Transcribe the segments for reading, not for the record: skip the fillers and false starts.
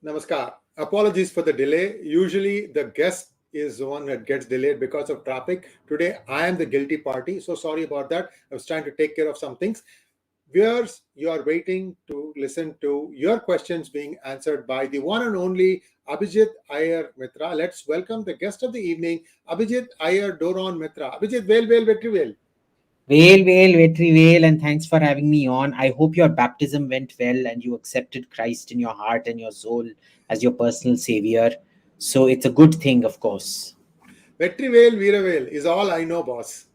Namaskar. Apologies for the delay. Usually the guest is the one that gets delayed because of traffic. Today I am the guilty party. So sorry about that. I was trying to take care of some things. Viewers, you are waiting to listen to your questions being answered by the one and only Abhijit Iyer-Mitra. Let's welcome the guest of the evening, Abhijit Iyer-Mitra. Abhijit, Vel, Vetri Vel. Vetri Vel, and thanks for having me on. I hope your baptism went well and you accepted Christ in your heart and your soul as your personal savior. So it's a good thing, of course. Vetri Vel, Veeravel is all I know, boss.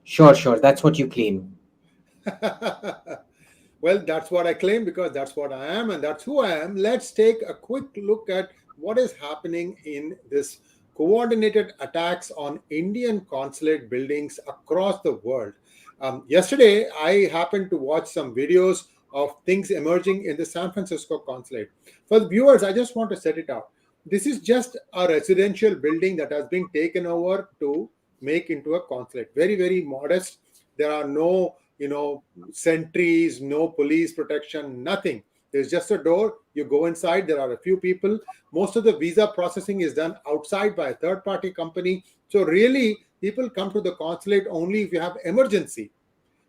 Sure. That's what you claim. Well, that's what I claim because that's what I am and that's who I am. Let's take a quick look at what is happening in this coordinated attacks on Indian consulate buildings across the world. Yesterday, I happened to watch some videos of things emerging in the San Francisco consulate. For the viewers, I just want to set it out. This is just a residential building that has been taken over to make into a consulate. Very, very modest. There are no sentries, no police protection, nothing. There's just a door. You go inside. There are a few people. Most of the visa processing is done outside by a third-party company. So really, people come to the consulate only if you have emergency.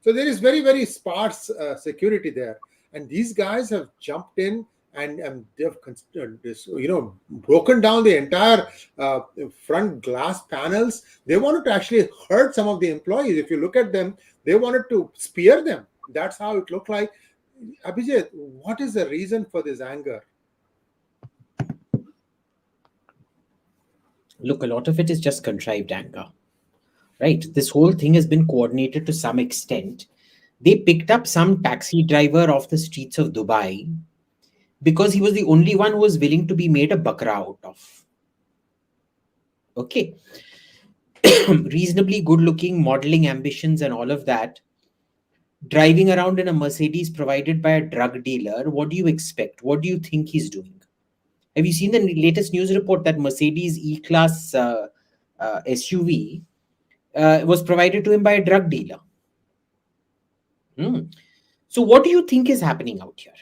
So there is very, very sparse security there. And these guys have jumped in and they've broken down the entire front glass panels. They wanted to actually hurt some of the employees. If you look at them, they wanted to spear them. That's how it looked like. Abhijit, what is the reason for this anger? Look, a lot of it is just contrived anger, right? This whole thing has been coordinated to some extent. They picked up some taxi driver off the streets of Dubai because he was the only one who was willing to be made a bakra out of. Okay. Reasonably good looking, modeling ambitions and all of that. Driving around in a Mercedes provided by a drug dealer. What do you expect? What do you think he's doing? Have you seen the latest news report that Mercedes E-Class SUV was provided to him by a drug dealer? So what do you think is happening out here?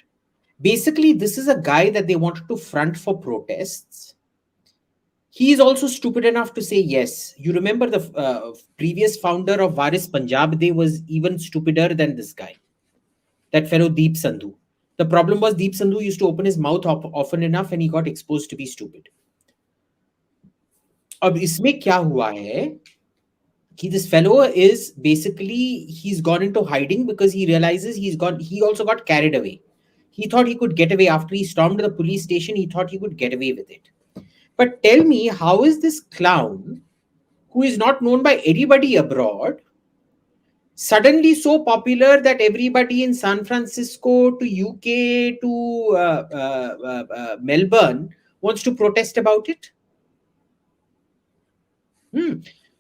Basically, this is a guy that they wanted to front for protests. He is also stupid enough to say yes. You remember the previous founder of Waris Punjab, they was even stupider than this guy, that fellow Deep Sandhu. The problem was Deep Sandhu used to open his mouth often enough and he got exposed to be stupid. अब इसमें क्या हुआ है कि this fellow is basically, he's gone into hiding because he realizes he also got carried away. He thought he could get away after he stormed the police station. He thought he could get away with it. But tell me, how is this clown, who is not known by anybody abroad, suddenly so popular that everybody in San Francisco to UK to Melbourne wants to protest about it?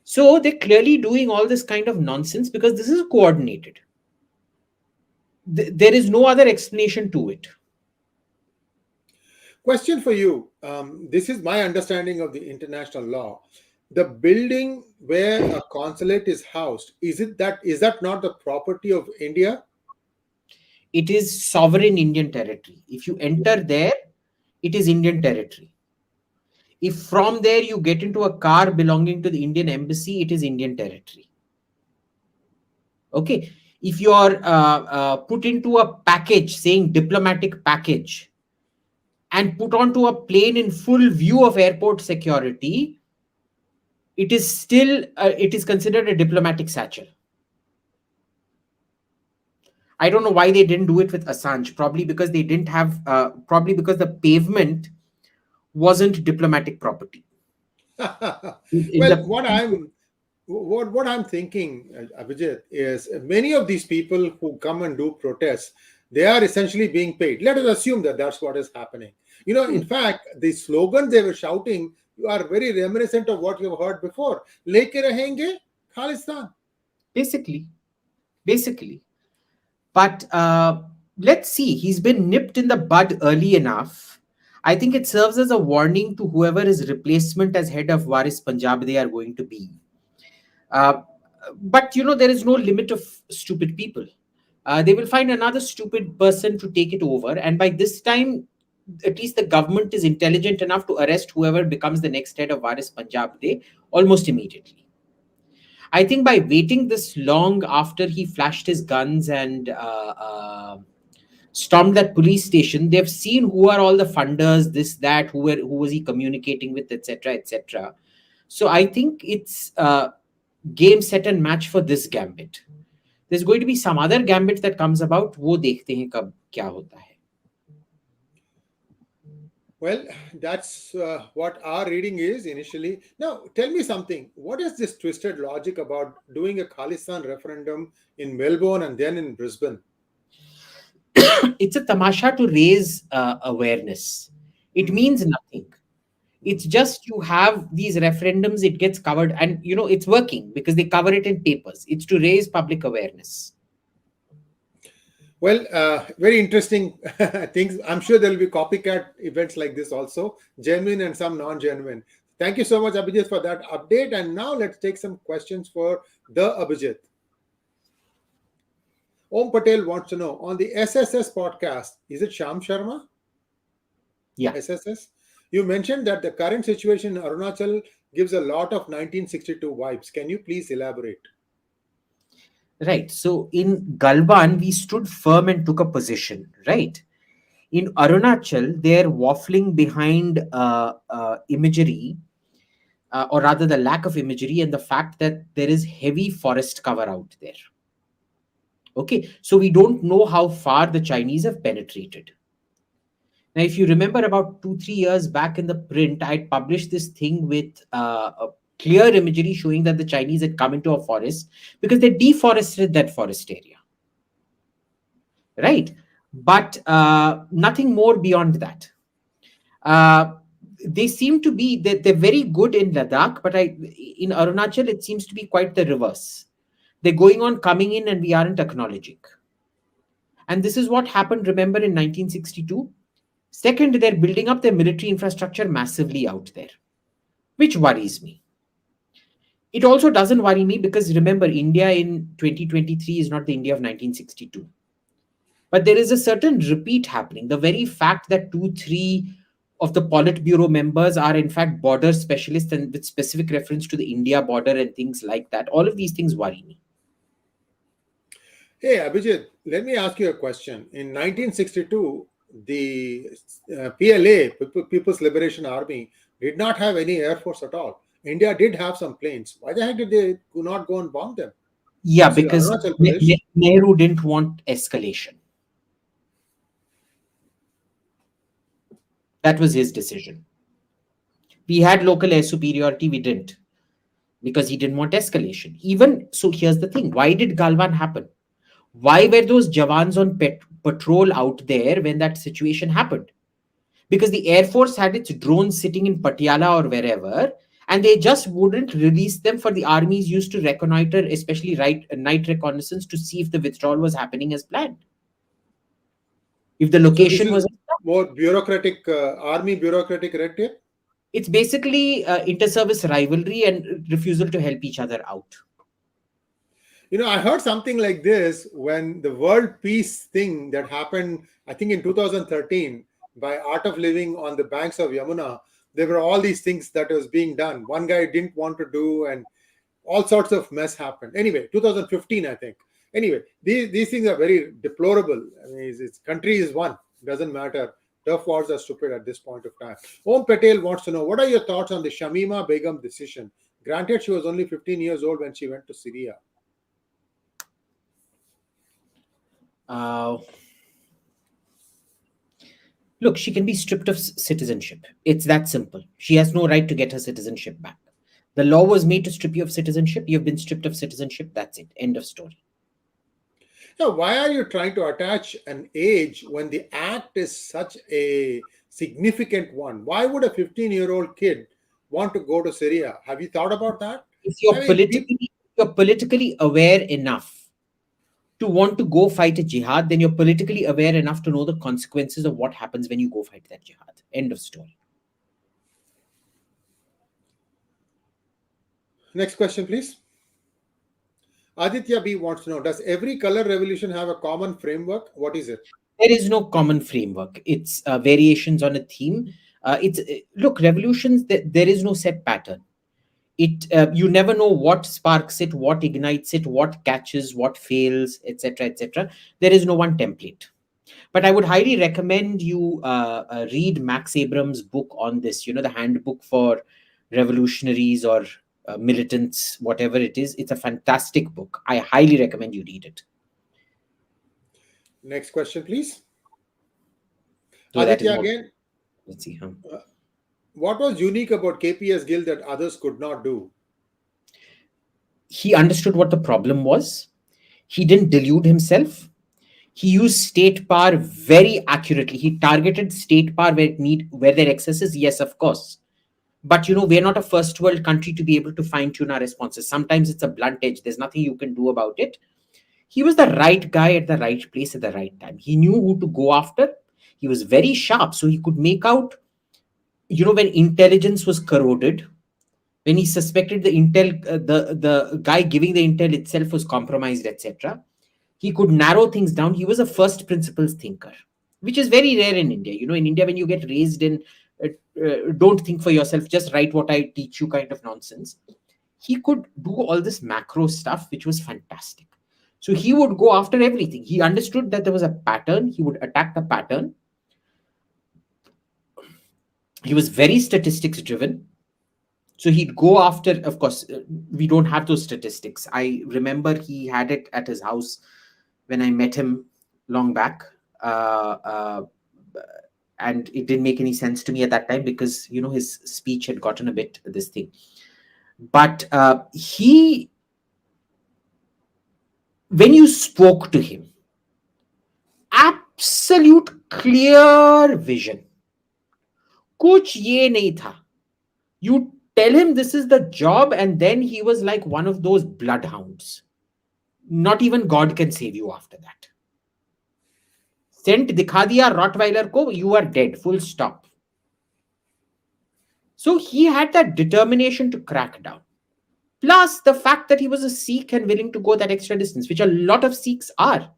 So they're clearly doing all this kind of nonsense because this is coordinated. There is no other explanation to it. Question for you. This is my understanding of the international law. The building where a consulate is housed, is that not the property of India? It is sovereign Indian territory. If you enter there, it is Indian territory. If from there you get into a car belonging to the Indian embassy, it is Indian territory. Okay. If you are put into a package saying diplomatic package and put onto a plane in full view of airport security, it is still, it is considered a diplomatic satchel. I don't know why they didn't do it with Assange. Probably because they didn't have, probably because the pavement wasn't diplomatic property. Well, what I'm thinking, Abhijit, is many of these people who come and do protests, they are essentially being paid. Let us assume that that's what is happening. In fact, the slogans they were shouting are very reminiscent of what you've heard before. Leke rahenge Khalistan. Basically. But let's see. He's been nipped in the bud early enough. I think it serves as a warning to whoever his replacement as head of Waris Punjab they are going to be. But there is no limit of stupid people. They will find another stupid person to take it over, and by this time at least the government is intelligent enough to arrest whoever becomes the next head of Waris Punjab Day almost immediately. I think by waiting this long after he flashed his guns and stormed that police station, they've seen who are all the funders, this, that, who was he communicating with, etc., etc. So I think it's game, set, and match for this gambit. There's going to be some other gambit that comes about. वो देखते हैं कब क्या होता है. Well, that's what our reading is initially. Now, tell me something. What is this twisted logic about doing a Khalistan referendum in Melbourne and then in Brisbane? It's a tamasha to raise awareness. It means nothing. It's just you have these referendums, it gets covered, and it's working because they cover it in papers. It's to raise public awareness. Well, very interesting things. I'm sure there will be copycat events like this also, genuine and some non-genuine. Thank you so much, Abhijit, for that update. And now let's take some questions for the Abhijit. Om Patel wants to know, on the SSS podcast, is it Shyam Sharma? Yeah. SSS? You mentioned that the current situation in Arunachal gives a lot of 1962 vibes. Can you please elaborate? Right. So in Galwan, we stood firm and took a position, right? In Arunachal, they're waffling behind imagery, or rather the lack of imagery and the fact that there is heavy forest cover out there. Okay. So we don't know how far the Chinese have penetrated. Now, if you remember about 2-3 years back in the print, I had published this thing with a clear imagery showing that the Chinese had come into a forest because they deforested that forest area. Right? But nothing more beyond that. They seem to be, they're very good in Ladakh, but in Arunachal, it seems to be quite the reverse. They're going on coming in and we aren't acknowledging. And this is what happened, remember, in 1962? Second, they're building up their military infrastructure massively out there, which worries me. It also doesn't worry me because remember, India in 2023 is not the India of 1962. But there is a certain repeat happening. The very fact that 2-3 of the Politburo members are in fact border specialists and with specific reference to the India border and things like that, all of these things worry me. Hey, Abhijit, let me ask you a question. In 1962, the PLA, People's Liberation Army, did not have any air force at all. India did have some planes. Why the heck did they not go and bomb them? Yeah, because Nehru didn't want escalation. That was his decision. We had local air superiority, we didn't. Because he didn't want escalation. Even so, here's the thing. Why did Galwan happen? Why were those Jawans on patrol out there when that situation happened? Because the Air Force had its drones sitting in Patiala or wherever, and they just wouldn't release them for the armies used to reconnoiter, especially night reconnaissance, to see if the withdrawal was happening as planned. If the location was more bureaucratic, army bureaucratic red tape? It's basically inter-service rivalry and refusal to help each other out. I heard something like this when the world peace thing that happened, I think in 2013, by Art of Living on the banks of Yamuna. There were all these things that was being done. One guy didn't want to do, and all sorts of mess happened. Anyway, 2015, I think. Anyway, these things are very deplorable. I mean, country is one. It doesn't matter. Turf wars are stupid at this point of time. Om Patel wants to know, what are your thoughts on the Shamima Begum decision? Granted, she was only 15 years old when she went to Syria. Look, she can be stripped of citizenship. It's that simple. She has no right to get her citizenship back. The law was made to strip you of citizenship. You've been stripped of citizenship. That's it. End of story. Now, why are you trying to attach an age when the act is such a significant one? Why would a 15-year-old kid want to go to Syria? Have you thought about that? If you're politically aware enough to want to go fight a jihad, then you're politically aware enough to know the consequences of what happens when you go fight that jihad. End of story. Next question, please. Aditya B wants to know, does every color revolution have a common framework? What is it? There is no common framework. It's variations on a theme. It's Look, revolutions. There is no set pattern. You never know what sparks it, what ignites it, what catches, what fails, etc., etc. There is no one template. But I would highly recommend you read Max Abrams' book on this. You know, the handbook for revolutionaries or militants, whatever it is. It's a fantastic book. I highly recommend you read it. Next question, please. So that is Aditya more. again. Let's see. What was unique about KPS Gill that others could not do? He understood what the problem was. He didn't delude himself. He used state power very accurately. He targeted state power where there excesses. Yes, of course. But we're not a first world country to be able to fine tune our responses. Sometimes it's a blunt edge. There's nothing you can do about it. He was the right guy at the right place at the right time. He knew who to go after. He was very sharp, so he could make out, when intelligence was corroded, when he suspected the intel, the guy giving the intel itself was compromised, etc. He could narrow things down. He was a first principles thinker, which is very rare in India. In India, when you get raised in don't think for yourself, just write what I teach you kind of nonsense. He could do all this macro stuff, which was fantastic. So he would go after everything. He understood that there was a pattern. He would attack the pattern. He was very statistics driven. So he'd go after, of course, we don't have those statistics. I remember he had it at his house when I met him long back. And it didn't make any sense to me at that time because, his speech had gotten a bit this thing. But when you spoke to him, absolute clear vision. Kuch ye nahi tha. You tell him this is the job, and then he was like one of those bloodhounds. Not even God can save you after that. Scent dikha diya Rottweiler ko, you are dead, full stop. So he had that determination to crack down. Plus the fact that he was a Sikh and willing to go that extra distance, which a lot of Sikhs are.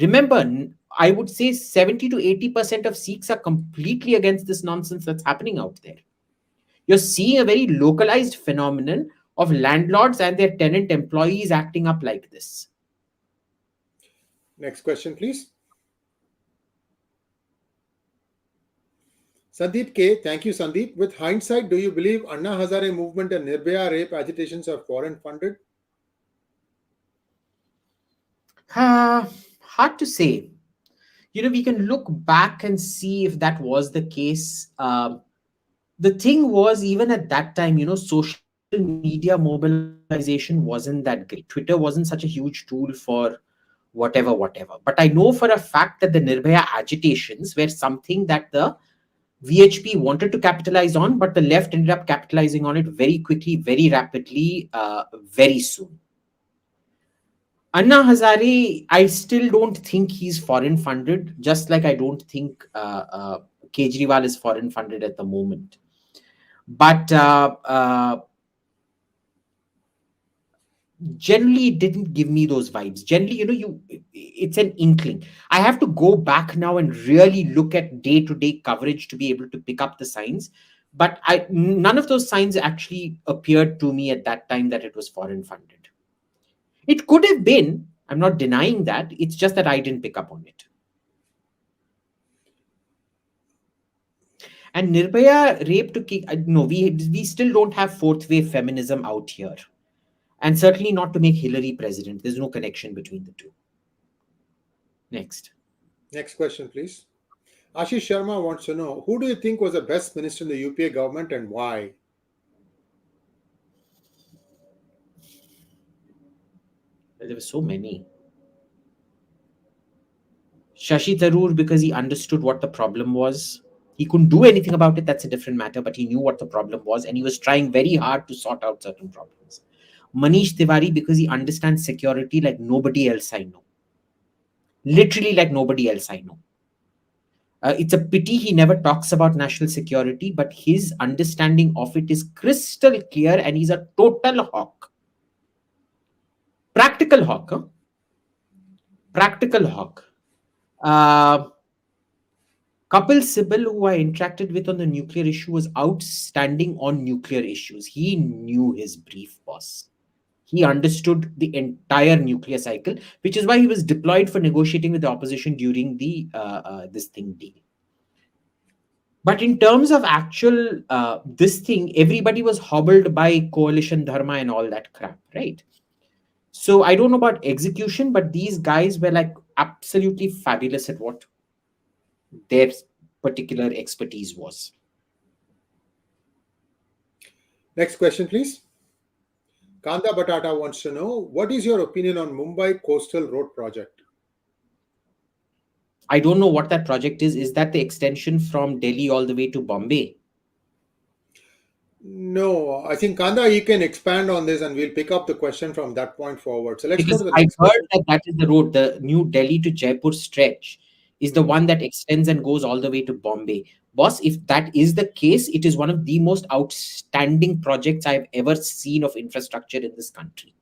Remember, I would say 70 to 80% of Sikhs are completely against this nonsense that's happening out there. You're seeing a very localized phenomenon of landlords and their tenant employees acting up like this. Next question, please. Sandeep K. Thank you, Sandeep. With hindsight, do you believe Anna Hazare movement and Nirbhaya rape agitations are foreign funded? Hard to say. We can look back and see if that was the case. The thing was, even at that time, social media mobilization wasn't that great. Twitter wasn't such a huge tool for whatever. But I know for a fact that the Nirbhaya agitations were something that the VHP wanted to capitalize on, but the left ended up capitalizing on it very quickly, very rapidly, very soon. Anna Hazare, I still don't think he's foreign funded, just like I don't think Kejriwal is foreign funded at the moment. But generally it didn't give me those vibes. Generally, it's an inkling. I have to go back now and really look at day-to-day coverage to be able to pick up the signs. But none of those signs actually appeared to me at that time that it was foreign funded. It could have been. I'm not denying that. It's just that I didn't pick up on it. And Nirbhaya rape no, we still don't have fourth wave feminism out here. And certainly not to make Hillary president. There's no connection between the two. Next question, please. Ashish Sharma wants to know, who do you think was the best minister in the UPA government and why? There were so many. Shashi Tharoor, because he understood what the problem was. He couldn't do anything about it, that's a different matter, but he knew what the problem was and he was trying very hard to sort out certain problems. Manish Tiwari, because he understands security like nobody else I know. Literally like nobody else I know. It's a pity he never talks about national security, but his understanding of it is crystal clear and he's a total hawk. Practical hawk. Practical hawk. Uh, Kapil Sibal, who I interacted with on the nuclear issue, was outstanding on nuclear issues. He knew his brief, boss. He understood the entire nuclear cycle, which is why he was deployed for negotiating with the opposition during the this thing deal. But in terms of actual this thing, everybody was hobbled by coalition dharma and all that crap, right? So I don't know about execution, but these guys were like absolutely fabulous at what their particular expertise was. Next question, please. Kanda Batata wants to know, what is your opinion on Mumbai Coastal Road Project? I don't know what that project is. Is that the extension from Delhi all the way to Bombay? No, I think Kanda, you can expand on this and we'll pick up the question from that point forward. So let's go Because to the I next heard question. that that is the road, the new Delhi to Jaipur stretch is the Mhm. one that extends and goes all the way to Bombay. Boss, if that is the case, it is one of the most outstanding projects I've ever seen of infrastructure in this country.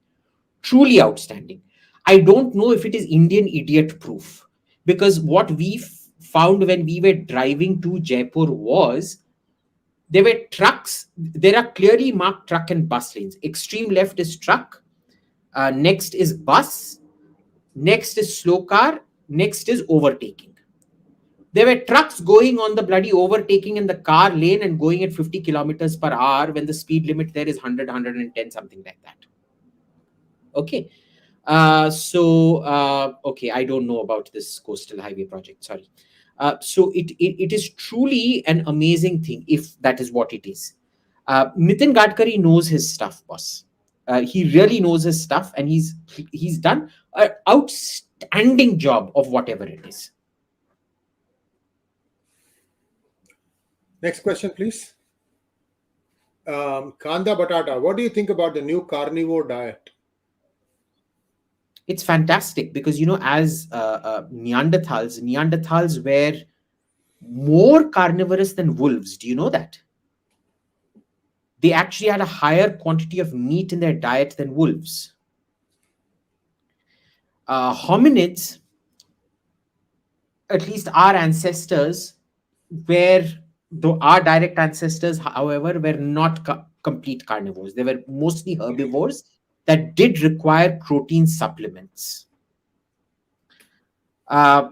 Truly outstanding. I don't know if it is Indian idiot proof, because what we found when we were driving to Jaipur was there were trucks. There are clearly marked truck and bus lanes. Extreme left is truck, next is bus, next is slow car, next is overtaking. There were trucks going on the bloody overtaking in the car lane and going at 50 kilometers per hour when the speed limit there is 100, 110, something like that. Okay. Okay, I don't know about this coastal highway project. Sorry. It is truly an amazing thing if that is what it is. Nitin Gadkari knows his stuff, boss. He really knows his stuff, and he's done an outstanding job of whatever it is. Next question, please. Kanda Batata, what do you think about the new carnivore diet? It's fantastic because as Neanderthals were more carnivorous than wolves. Do you know that? They actually had a higher quantity of meat in their diet than wolves. Hominids, at least our ancestors, were, though our direct ancestors, however, were not complete carnivores. They were mostly herbivores that did require protein supplements. Uh,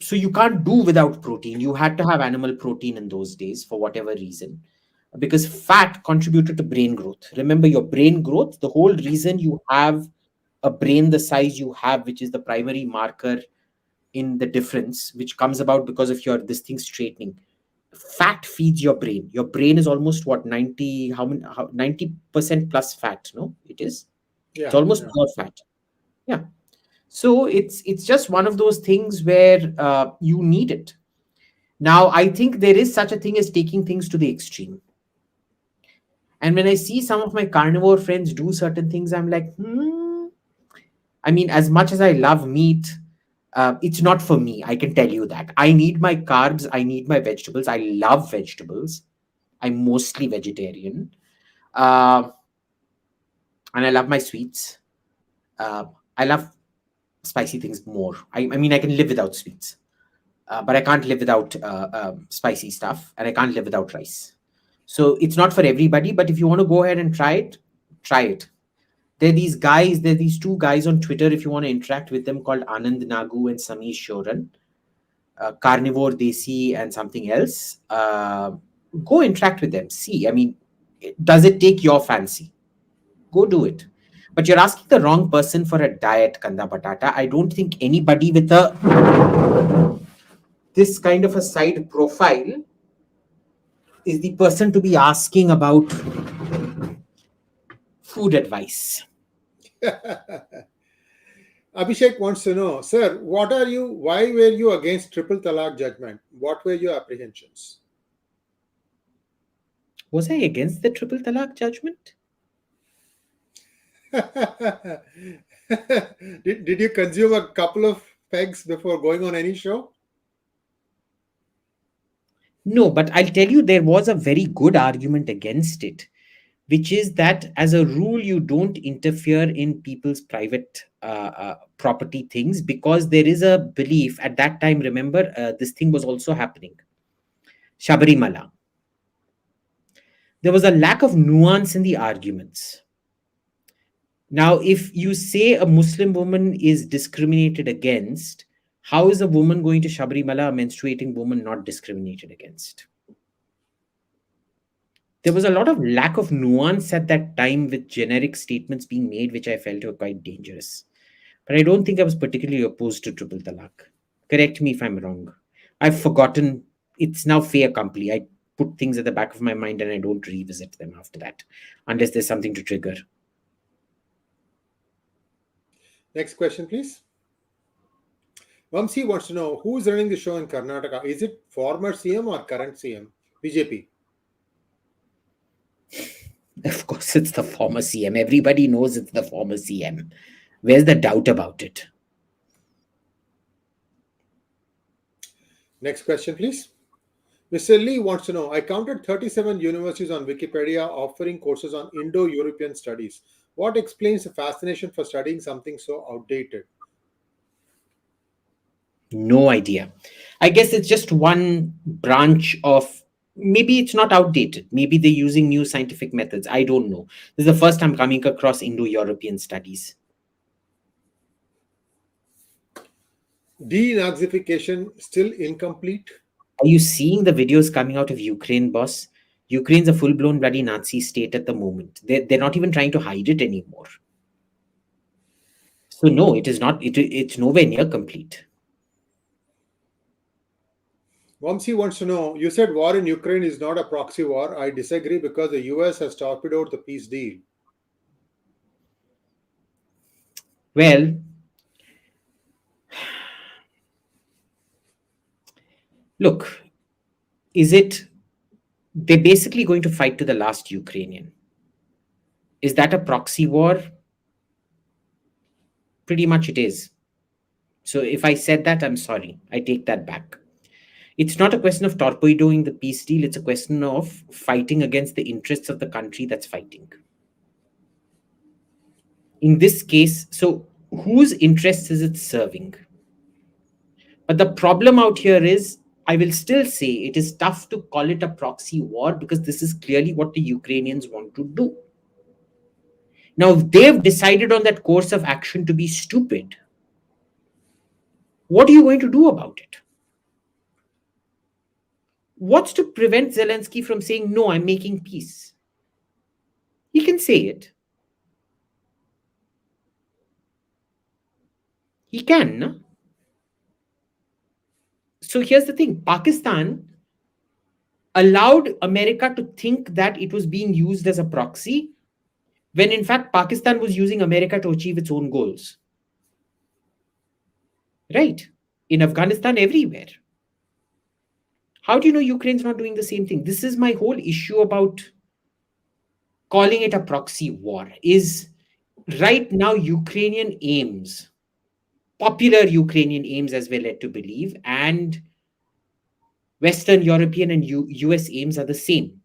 so you can't do without protein. You had to have animal protein in those days for whatever reason, because fat contributed to brain growth. Remember, your brain growth, the whole reason you have a brain the size you have, which is the primary marker in the difference, which comes about because of your this thing straightening. Fat feeds your brain. Your brain is almost what 90 how many 90% plus fat. No, it's Yeah, almost yeah. pure fat. Yeah. So it's just one of those things where you need it. Now I think there is such a thing as taking things to the extreme. And when I see some of my carnivore friends do certain things, I'm like, I mean, as much as I love meat, it's not for me. I can tell you that. I need my carbs. I need my vegetables. I love vegetables. I'm mostly vegetarian. Uh, and I love my sweets. Uh, I love spicy things more. I mean, I can live without sweets, but I can't live without spicy stuff, and I can't live without rice. So it's not for everybody, but if you want to go ahead and try it, try it. There are these two guys on Twitter, if you want to interact with them, called Anand Nagu and Sameer Shoran, Carnivore Desi and something else. Go interact with them. See, I mean, does it take your fancy? Go do it. But you're asking the wrong person for a diet, Kanda Batata. I don't think anybody with a this kind of a side profile is the person to be asking about food advice. Abhishek wants to know, sir, why were you against triple talaq judgment? What were your apprehensions? Was I against the triple talaq judgment? did you consume a couple of pegs before going on any show? No, but I'll tell you, there was a very good argument against it. which is that as a rule, you don't interfere in people's private property things, because there is a belief at that time. Remember, this thing was also happening. Shabarimala. There was a lack of nuance in the arguments. Now, if you say a Muslim woman is discriminated against, how is a woman going to Shabarimala, a menstruating woman, not discriminated against? There was a lot of lack of nuance at that time, with generic statements being made, which I felt were quite dangerous. But I don't think I was particularly opposed to triple talaq. Correct me if I'm wrong. I've forgotten. It's now fait accompli. I put things at the back of my mind and I don't revisit them after that, unless there's something to trigger. Next question, please. Vamsi wants to know who is running the show in Karnataka. Is it former CM or current CM? BJP. Of course, it's the former CM. Everybody knows it's the former CM. Where's the doubt about it? Next question, please. Mr. Lee wants to know, I counted 37 universities on Wikipedia offering courses on Indo-European studies. What explains the fascination for studying something so outdated? No idea. I guess it's just one branch of, maybe it's not outdated. Maybe they're using new scientific methods. I don't know. This is the first time coming across Indo-European studies. De-Nazification still incomplete? Are you seeing the videos coming out of Ukraine, boss? Ukraine's a full-blown bloody Nazi state at the moment. They're not even trying to hide it anymore. So no, it is not. It's nowhere near complete. Vamsi wants to know, you said war in Ukraine is not a proxy war. I disagree because the US has torpedoed the peace deal. Well, look, they're basically going to fight to the last Ukrainian. Is that a proxy war? Pretty much it is. So if I said that, I'm sorry. I take that back. It's not a question of torpedoing the peace deal. It's a question of fighting against the interests of the country that's fighting. In this case, so whose interests is it serving? But the problem out here is, I will still say it is tough to call it a proxy war, because this is clearly what the Ukrainians want to do. Now, if they've decided on that course of action to be stupid, what are you going to do about it? What's to prevent Zelensky from saying, no, I'm making peace? He can say it. He can. No? So here's the thing. Pakistan allowed America to think that it was being used as a proxy, when in fact Pakistan was using America to achieve its own goals. Right? In Afghanistan, everywhere. How do you know Ukraine's not doing the same thing? This is my whole issue about calling it a proxy war. Is right now Ukrainian aims, popular Ukrainian aims as we're led to believe, and Western European and US aims are the same.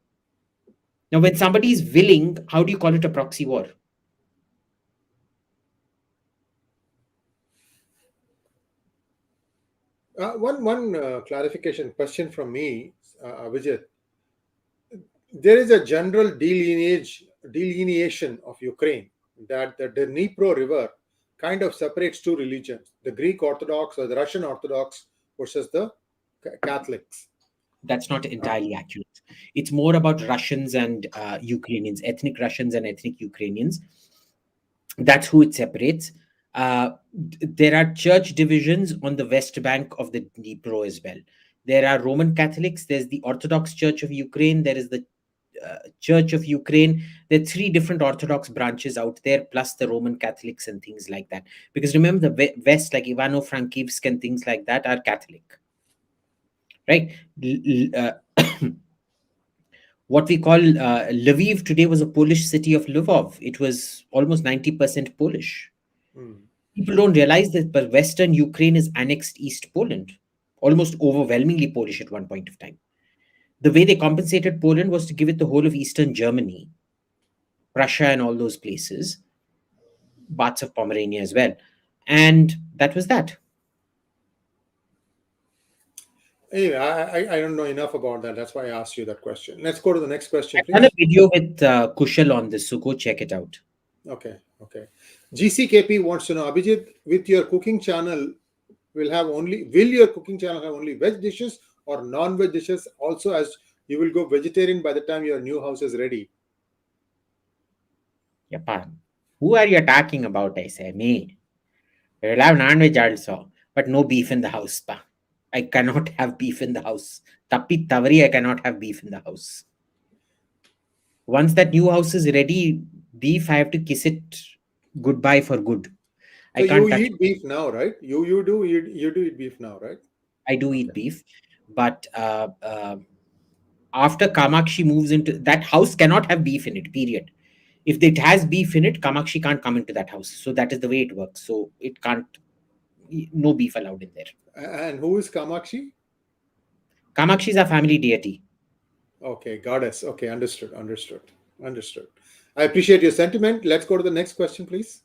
Now, when somebody is willing, how do you call it a proxy war? One clarification question from me, Abhijit. There is a general delineation of Ukraine that the Dnipro River kind of separates two religions, the Greek Orthodox or the Russian Orthodox versus the Catholics. That's not entirely accurate. It's more about Russians and Ukrainians, ethnic Russians and ethnic Ukrainians. That's who it separates. There are church divisions on the west bank of the Dnipro as well. There are Roman Catholics. There's the Orthodox Church of Ukraine. There is the Church of Ukraine. There are three different Orthodox branches out there, plus the Roman Catholics and things like that. Because remember, the West, like Ivano-Frankivsk and things like that, are Catholic. Right? What we call Lviv today was a Polish city of Lvov. It was almost 90% Polish. People don't realize that, but Western Ukraine is annexed East Poland, almost overwhelmingly Polish at one point of time. The way they compensated Poland was to give it the whole of Eastern Germany. Prussia and all those places, parts of Pomerania as well. And that was that. Anyway, I don't know enough about that. That's why I asked you that question. Let's go to the next question, I've done a please. video with Kushal on this, so go check it out. Okay. GCKP wants to know, Abhijit, with your cooking channel, will your cooking channel have only veg dishes or non-veg dishes also, as you will go vegetarian by the time your new house is ready? Yapa. Who are you talking about? I say, me. We'll have non-veg also, but no beef in the house. Pa. I cannot have beef in the house. Tapi tavari, I cannot have beef in the house. Once that new house is ready, beef, I have to kiss it goodbye for good. So I can't you touch. eat beef now, right? You do eat beef now, right? I do eat beef, but after Kamakshi moves into that house, cannot have beef in it. Period. If it has beef in it, Kamakshi can't come into that house. So that is the way it works. So it can't. No beef allowed in there. And who is Kamakshi? Kamakshi is a family deity. Okay, goddess. Okay, understood. I appreciate your sentiment. Let's go to the next question, please.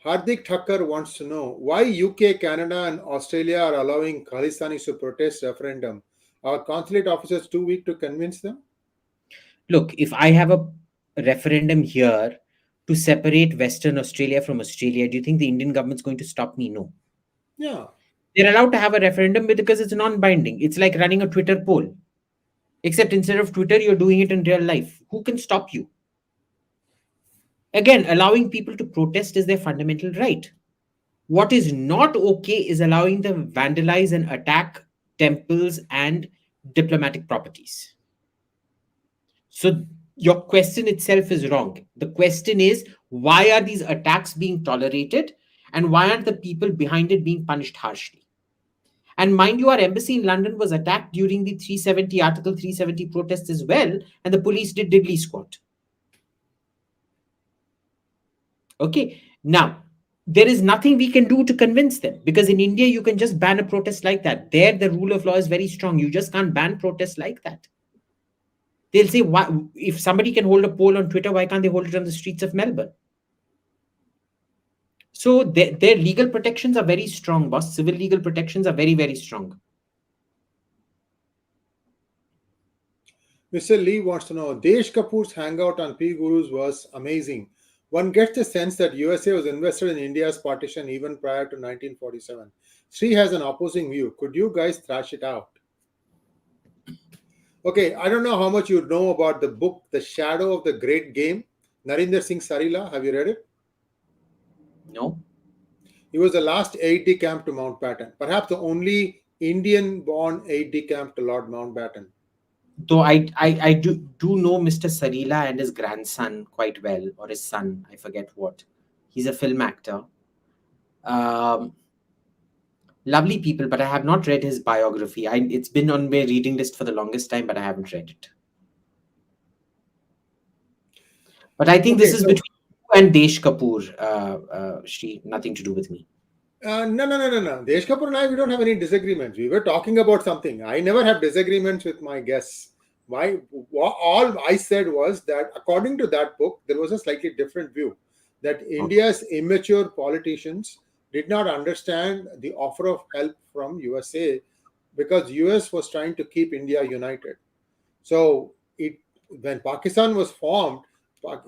Hardik Thakkar wants to know why UK, Canada, and Australia are allowing Khalistanis to protest referendum. Are consulate officers too weak to convince them? Look, if I have a referendum here to separate Western Australia from Australia, do you think the Indian government's going to stop me? No. Yeah. They're allowed to have a referendum because it's non-binding. It's like running a Twitter poll. Except instead of Twitter, you're doing it in real life. Who can stop you? Again, allowing people to protest is their fundamental right. What is not okay is allowing them to vandalize and attack temples and diplomatic properties. So your question itself is wrong. The question is, why are these attacks being tolerated and why aren't the people behind it being punished harshly? And mind you, our embassy in London was attacked during the Article 370 protests as well, and the police did diddly squat. Okay, now, there is nothing we can do to convince them, because in India, you can just ban a protest like that. There, the rule of law is very strong. You just can't ban protests like that. They'll say, why, if somebody can hold a poll on Twitter, why can't they hold it on the streets of Melbourne? So their legal protections are very strong, boss. Civil legal protections are very, very strong. Mr. Lee wants to know, Desh Kapoor's hangout on PGurus was amazing. One gets the sense that USA was invested in India's partition even prior to 1947. Sri has an opposing view. Could you guys thrash it out? Okay, I don't know how much you know about the book, The Shadow of the Great Game, Narinder Singh Sarila. Have you read it? No. He was the last aide-de-camp to Mountbatten, perhaps the only Indian-born aide-de-camp to Lord Mountbatten. Though I do know Mr. Sarila and his grandson quite well, or his son, I forget what. He's a film actor. Lovely people, but I have not read his biography. It's been on my reading list for the longest time, but I haven't read it. But I think this is between you and Desh Kapoor, Shri, nothing to do with me. No. Desh Kapoor and I, we don't have any disagreements. We were talking about something. I never have disagreements with my guests. All I said was that according to that book, there was a slightly different view, that India's immature politicians did not understand the offer of help from USA because US was trying to keep India united. So when Pakistan was formed,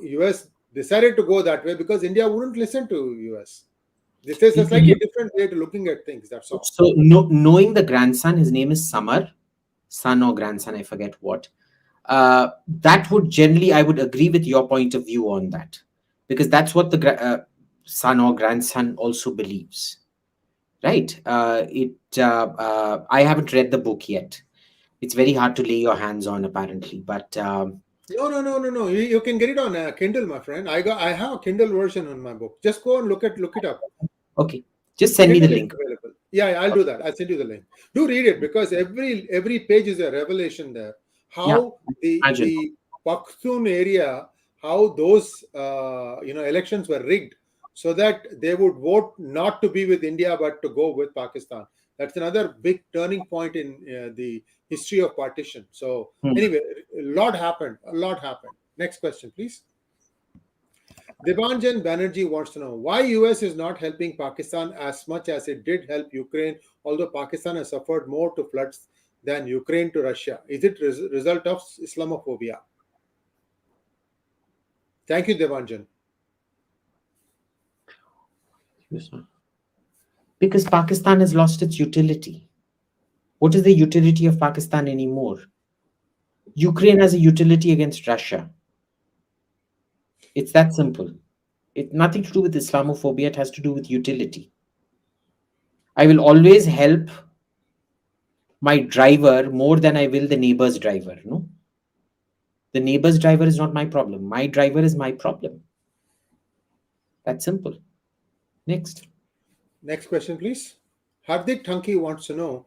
US decided to go that way because India wouldn't listen to US. This is a slightly different way to looking at things. That's all. So knowing the grandson, his name is Samar, son or grandson, I forget what. That would generally, I would agree with your point of view on that, because that's what the son or grandson also believes, right? I haven't read the book yet. It's very hard to lay your hands on, apparently, but No. You can get it on Kindle, my friend. I have a Kindle version on my book. Just go and look it up. Okay, just send me the link. Available. Yeah, I'll do that. I'll send you the link. Do read it, because every page is a revelation there. How the Pakhtun area, how those elections were rigged so that they would vote not to be with India but to go with Pakistan. That's another big turning point in the history of partition. So anyway, a lot happened. Next question, please. Debanjan Banerjee wants to know why US is not helping Pakistan as much as it did help Ukraine, although Pakistan has suffered more to floods than Ukraine to Russia. Is it result of Islamophobia? Thank you, Debanjan. Because Pakistan has lost its utility. What is the utility of Pakistan anymore? Ukraine has a utility against Russia. It's that simple. It's nothing to do with Islamophobia. It has to do with utility. I will always help my driver more than I will the neighbor's driver. No, the neighbor's driver is not my problem. My driver is my problem. That's simple. Next. Next question, please. Hardik Thanki wants to know,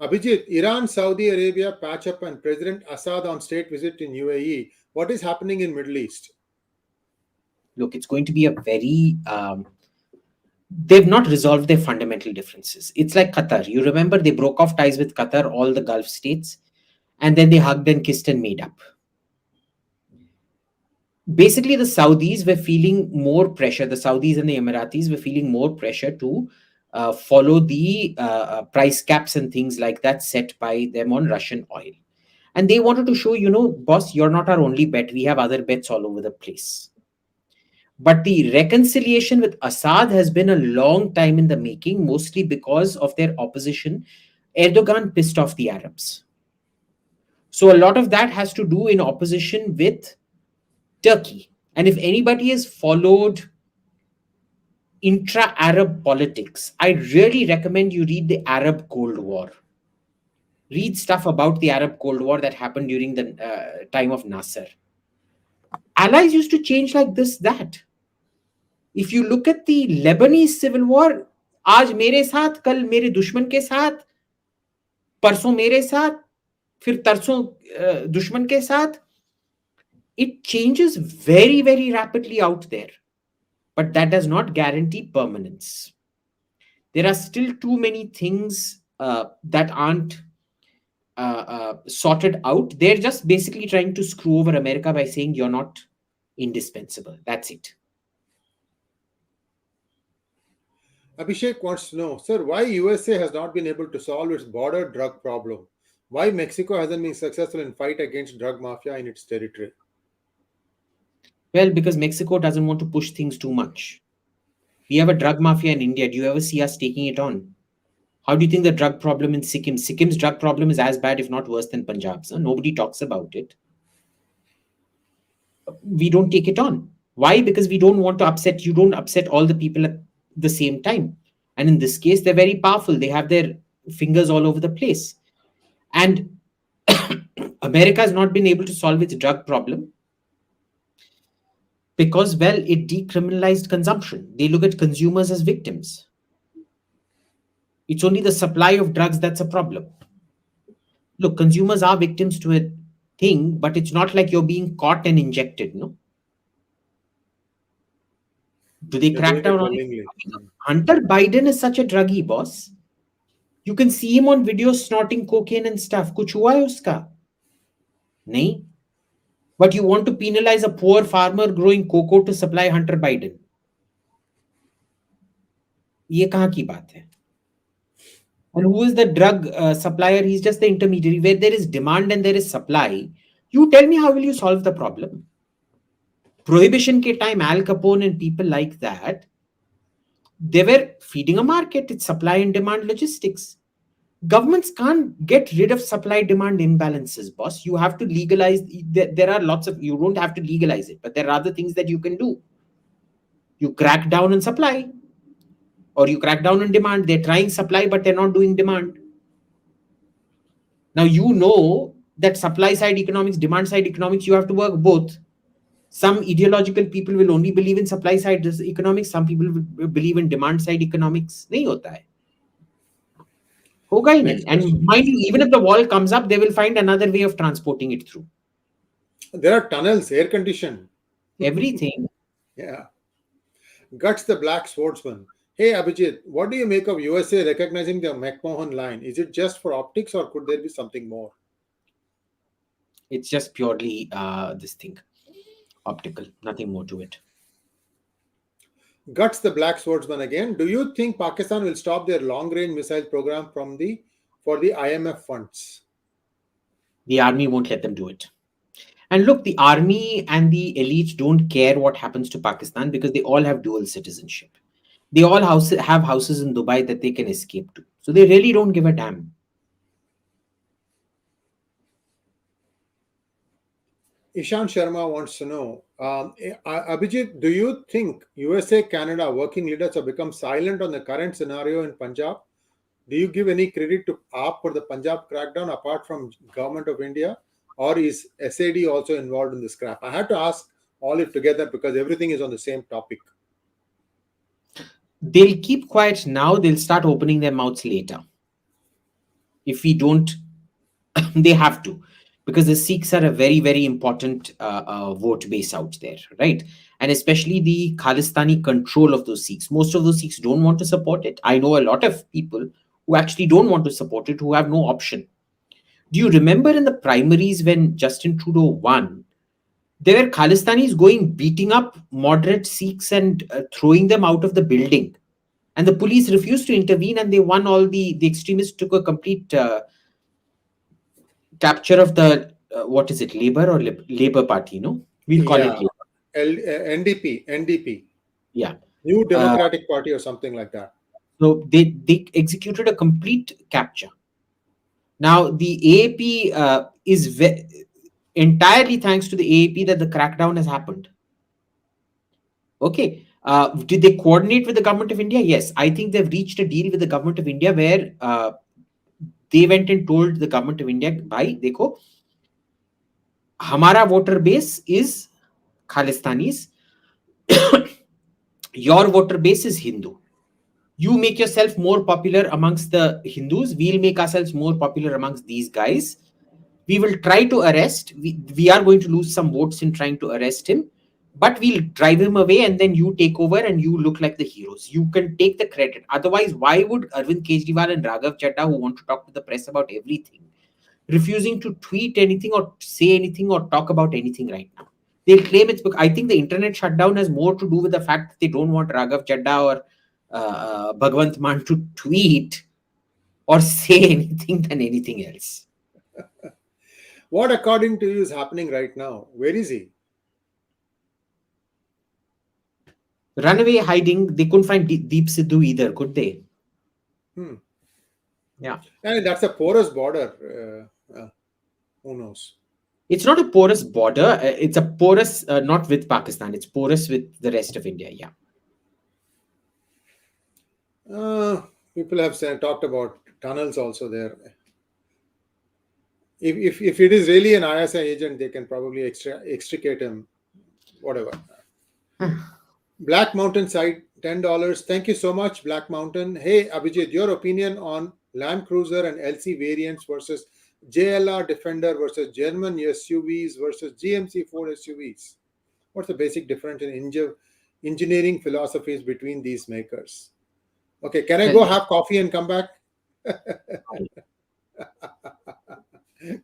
Abhijit, Iran, Saudi Arabia patch up and President Assad on state visit in UAE. What is happening in Middle East? Look, it's going to be a very... they've not resolved their fundamental differences. It's like Qatar. You remember they broke off ties with Qatar, all the Gulf states, and then they hugged and kissed and made up. Basically, the Saudis were feeling more pressure. The Saudis and the Emiratis were feeling more pressure to follow the price caps and things like that set by them on Russian oil. And they wanted to show, boss, you're not our only bet. We have other bets all over the place. But the reconciliation with Assad has been a long time in the making, mostly because of their opposition. Erdogan pissed off the Arabs. So a lot of that has to do in opposition with Turkey. And if anybody has followed intra-Arab politics, I really recommend you read the Arab Cold War. Read stuff about the Arab Cold War that happened during the time of Nasser. Allies used to change like this, that. If you look at the Lebanese civil war, आज मेरे साथ, कल मेरे दुश्मन के साथ, परसों मेरे साथ, फिर तरसों दुश्मन के साथ. It changes very, very rapidly out there. But that does not guarantee permanence. There are still too many things that aren't sorted out. They're just basically trying to screw over America by saying you're not indispensable. That's it. Abhishek wants to know, sir, why USA has not been able to solve its border drug problem? Why Mexico hasn't been successful in fight against drug mafia in its territory? Well, because Mexico doesn't want to push things too much. We have a drug mafia in India. Do you ever see us taking it on? How do you think the drug problem in Sikkim? Sikkim's drug problem is as bad, if not worse, than Punjab's. Nobody talks about it. We don't take it on. Why? Because we don't want to upset. You don't upset all the people at the same time. And in this case, they're very powerful. They have their fingers all over the place. And America has not been able to solve its drug problem because, well, it decriminalized consumption. They look at consumers as victims. It's only the supply of drugs that's a problem. Look, consumers are victims to a thing, but it's not like you're being caught and injected, no? Do they crack down on it? Hunter Biden is such a druggie, boss. You can see him on videos snorting cocaine and stuff. Kuch hua hai uska? Nahin. But you want to penalize a poor farmer growing cocoa to supply Hunter Biden. Ye kahan ki baat hai? And who is the drug supplier? He's just the intermediary. Where there is demand and there is supply, you tell me, how will you solve the problem? Prohibition ke time, Al Capone and people like that, they were feeding a market. It's supply and demand logistics. Governments can't get rid of supply-demand imbalances, boss. You have to legalize. There are lots of... You don't have to legalize it, but there are other things that you can do. You crack down on supply, or you crack down on demand. They're trying supply, but they're not doing demand. Now, you know that supply-side economics, demand-side economics, you have to work both. Some ideological people will only believe in supply-side economics. Some people will believe in demand-side economics. Nahi hota hai. Hoga hi nahi. And mind you, even if the wall comes up, they will find another way of transporting it through. There are tunnels, air conditioned. Everything. Yeah. Guts the Black Swordsman. Hey Abhijit, what do you make of USA recognizing the Mcmohan line? Is it just for optics or could there be something more? It's just purely this thing. Optical, nothing more to it. Guts the black swordsman again. Do you think Pakistan will stop their long-range missile program for the IMF funds? The army won't let them do it. And look, the army and the elite don't care what happens to Pakistan because they all have dual citizenship. They all have houses in Dubai that they can escape to. So they really don't give a damn. Ishan Sharma wants to know, Abhijit, do you think USA, Canada working leaders have become silent on the current scenario in Punjab? Do you give any credit to AAP for the Punjab crackdown apart from government of India? Or is SAD also involved in this crap? I had to ask all it together because everything is on the same topic. They'll keep quiet now. They'll start opening their mouths later. If we don't, they have to. Because the Sikhs are a very, very important vote base out there, right? And especially the Khalistani control of those Sikhs. Most of those Sikhs don't want to support it. I know a lot of people who actually don't want to support it, who have no option. Do you remember in the primaries when Justin Trudeau won, there were Khalistanis going beating up moderate Sikhs and throwing them out of the building. And the police refused to intervene and they won. All the extremists took a complete capture of the what is it, Labour or Labour Party? No, we'll call it Labour. NDP. Yeah, New Democratic Party or something like that. So they executed a complete capture. Now the AAP is entirely thanks to the AAP that the crackdown has happened. Okay. Did they coordinate with the government of India? Yes, I think they've reached a deal with the government of India where they went and told the government of India, bhai, dekho, hamara voter base is Khalistanis, your voter base is Hindu. You make yourself more popular amongst the Hindus, we'll make ourselves more popular amongst these guys. We will try to arrest, we are going to lose some votes in trying to arrest him, but we'll drive him away and then you take over and you look like the heroes. You can take the credit. Otherwise, why would Arvind Kejriwal and Raghav Chadha, who want to talk to the press about everything, refusing to tweet anything or say anything or talk about anything right now? They'll claim it's because I think the internet shutdown has more to do with the fact that they don't want Raghav Chadha or Bhagwant Mann to tweet or say anything than anything else. What, according to you, is happening right now? Where is he? Runaway, hiding. They couldn't find Deep Sidhu either, could they? Yeah. And that's a porous border. Who knows? It's not a porous border. It's a porous, not with Pakistan. It's porous with the rest of India. Yeah. People have talked about tunnels also there. If it is really an ISI agent, they can probably extricate him. Whatever. Black Mountain side, $10. Thank you so much, Black Mountain. Hey, Abhijit, your opinion on Land Cruiser and LC variants versus JLR Defender versus German SUVs versus GMC Ford SUVs. What's the basic difference in engineering philosophies between these makers? Okay, can I go have coffee and come back?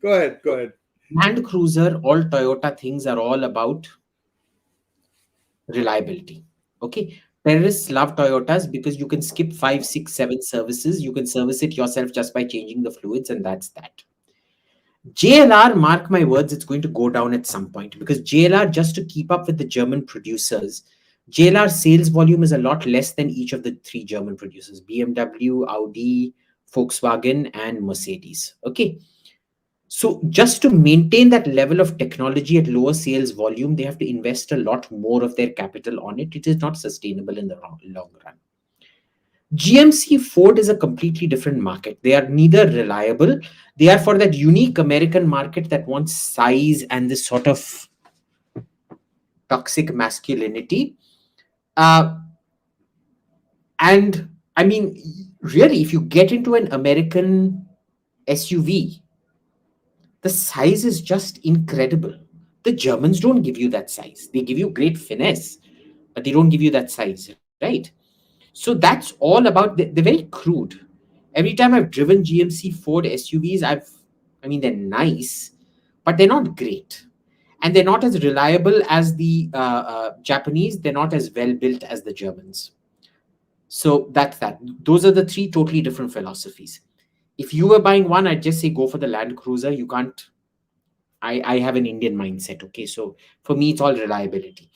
Go ahead. Land Cruiser, all Toyota things are all about reliability. Okay. Terrorists love Toyotas because you can skip 5, 6, 7 services. You can service it yourself just by changing the fluids, and that's that. JLR, mark my words, it's going to go down at some point because JLR, just to keep up with the German producers, JLR sales volume is a lot less than each of the 3 German producers: BMW, Audi, Volkswagen, and Mercedes. Okay. So just to maintain that level of technology at lower sales volume, they have to invest a lot more of their capital on it. It is not sustainable in the long run. GMC Ford is a completely different market. They are neither reliable. They are for that unique American market that wants size and this sort of toxic masculinity. And I mean, really, if you get into an American SUV, the size is just incredible. The Germans don't give you that size. They give you great finesse, but they don't give you that size, right? So that's all about, they're very crude. Every time I've driven GMC Ford SUVs, they're nice, but they're not great. And they're not as reliable as the Japanese. They're not as well built as the Germans. So that's that. Those are the three totally different philosophies. If you were buying one, I'd just say go for the Land Cruiser. You can't. I have an Indian mindset. Okay, so for me, it's all reliability.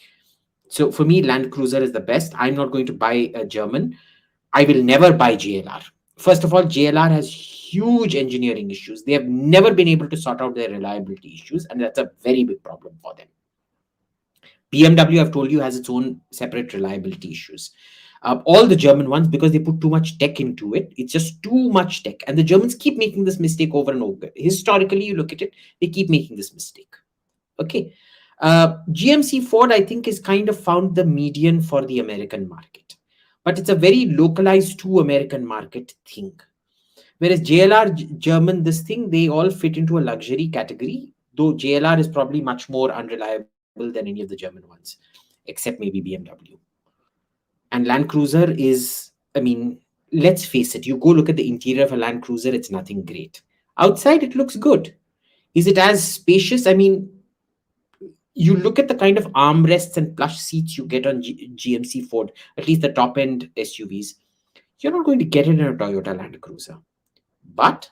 So for me, Land Cruiser is the best. I'm not going to buy a German. I will never buy JLR. First of all, JLR has huge engineering issues. They have never been able to sort out their reliability issues, and that's a very big problem for them. BMW, I've told you, has its own separate reliability issues. All the German ones, because they put too much tech into it, it's just too much tech. And the Germans keep making this mistake over and over. Historically, you look at it, they keep making this mistake. Okay. GMC Ford, I think, is kind of found the median for the American market. But it's a very localized to American market thing. Whereas JLR German, this thing, they all fit into a luxury category, though JLR is probably much more unreliable than any of the German ones, except maybe BMW. And Land Cruiser is, I mean, let's face it, you go look at the interior of a Land Cruiser, it's nothing great. Outside, it looks good. Is it as spacious? I mean, you look at the kind of armrests and plush seats you get on GMC Ford, at least the top end SUVs. You're not going to get it in a Toyota Land Cruiser. But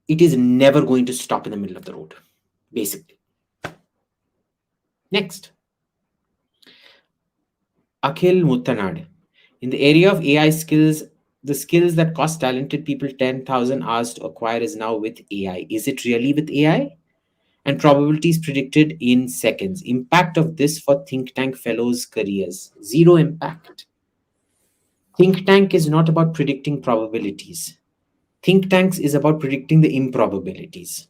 it is never going to stop in the middle of the road, basically. Next. Akhil Muttanad. In the area of AI skills, the skills that cost talented people 10,000 hours to acquire is now with AI. Is it really with AI? And probabilities predicted in seconds. Impact of this for think tank fellows' careers. Zero impact. Think tank is not about predicting probabilities. Think tanks is about predicting the improbabilities.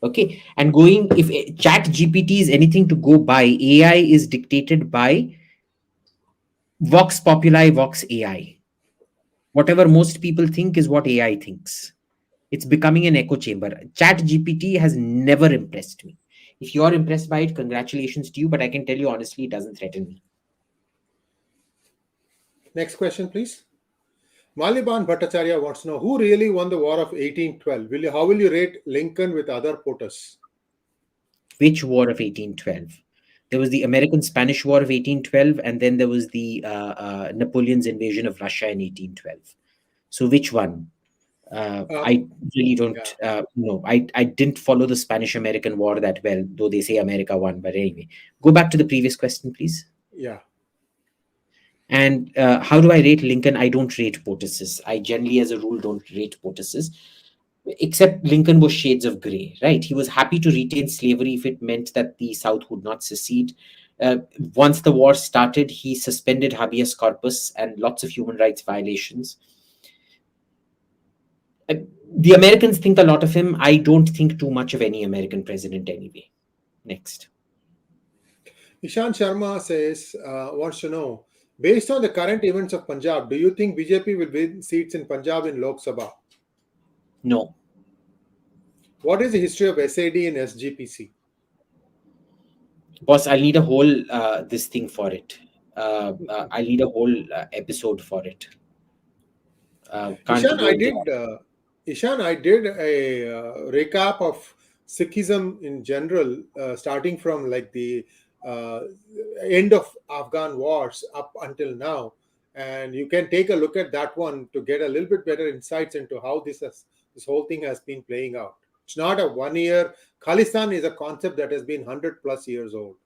Okay. And going, if chat GPT is anything to go by, AI is dictated by Vox Populi, Vox AI. Whatever most people think is what AI thinks. It's becoming an echo chamber. Chat GPT has never impressed me. If you're impressed by it, congratulations to you, but I can tell you honestly, it doesn't threaten me. Next question, please. Maliban Bhattacharya wants to know who really won the War of 1812. How will you rate Lincoln with other POTUS? Which war of 1812? There was the American-Spanish War of 1812, and then there was the Napoleon's invasion of Russia in 1812. So which one? I really don't know. I didn't follow the Spanish-American War that well, though they say America won. But anyway, go back to the previous question, please. Yeah. And how do I rate Lincoln? I don't rate POTUSes. I generally, as a rule, don't rate POTUSes. Except Lincoln was shades of gray, right? He was happy to retain slavery if it meant that the South would not secede. Once the war started, he suspended habeas corpus and lots of human rights violations. The Americans think a lot of him. I don't think too much of any American president anyway. Next. Ishan Sharma says, wants to know, based on the current events of Punjab, do you think BJP will win seats in Punjab in Lok Sabha? No. What is the history of SAD and SGPC? Boss, I'll need a whole this thing for it. I'll need a whole episode for it. Ishan, I did a recap of Sikhism in general, starting from like the end of Afghan wars up until now. And you can take a look at that one to get a little bit better insights into how this whole thing has been playing out. It's not a 1 year. Khalistan is a concept that has been 100 plus years old.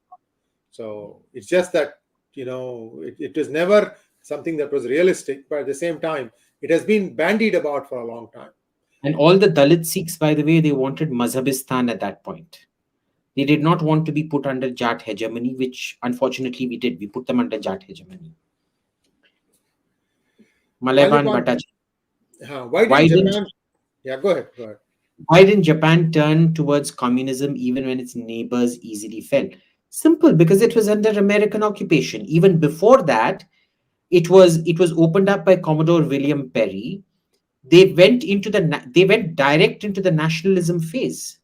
So it's just that, it was never something that was realistic, but at the same time, it has been bandied about for a long time. And all the Dalit Sikhs, by the way, they wanted Mazhabistan at that point. They did not want to be put under Jat hegemony, which unfortunately we did. We put them under Jat hegemony. Maliban Bhattacharya. Why didn't Japan? Yeah, go ahead. Why didn't Japan turn towards communism even when its neighbors easily fell? Simple, because it was under American occupation. Even before that, it was opened up by Commodore William Perry. They went direct into the nationalism phase.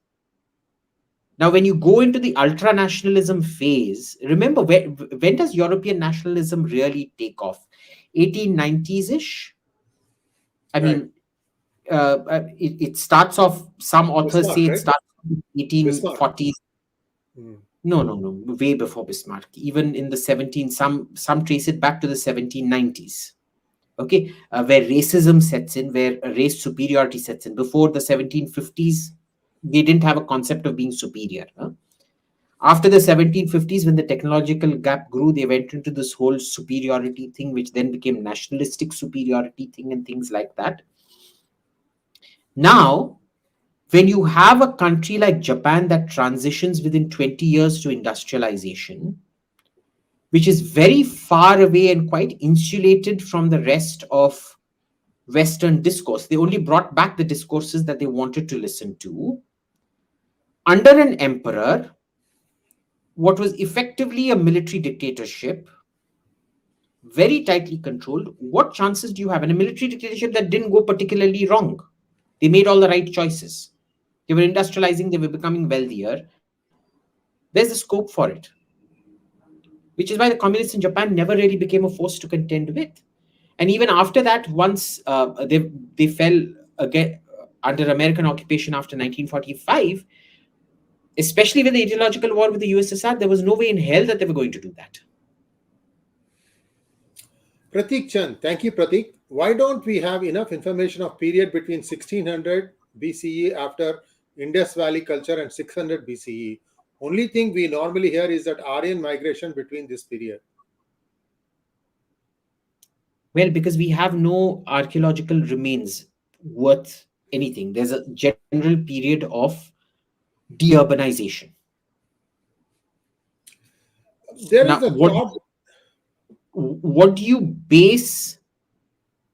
Now, when you go into the ultra-nationalism phase, remember, when does European nationalism really take off? 1890s-ish? I mean, it starts off, some authors say it starts in 1840s. Mm. No, way before Bismarck. Even in the 17, some trace it back to the 1790s. Okay, where racism sets in, where race superiority sets in. Before the 1750s, they didn't have a concept of being superior. Huh? After the 1750s, when the technological gap grew, they went into this whole superiority thing, which then became nationalistic superiority thing and things like that. Now, when you have a country like Japan that transitions within 20 years to industrialization, which is very far away and quite insulated from the rest of Western discourse, they only brought back the discourses that they wanted to listen to. Under an emperor, what was effectively a military dictatorship, very tightly controlled, what chances do you have in a military dictatorship that didn't go particularly wrong? They made all the right choices. They were industrializing, they were becoming wealthier. There's the scope for it, which is why the communists in Japan never really became a force to contend with. And even after that, once they fell again under American occupation after 1945, especially with the ideological war with the USSR, there was no way in hell that they were going to do that. Pratik Chand, thank you, Pratik. Why don't we have enough information of period between 1600 BCE after Indus Valley culture and 600 BCE? Only thing we normally hear is that Aryan migration between this period. Well, because we have no archaeological remains worth anything. There's a general period of deurbanization. There Now, is a thought. what do you base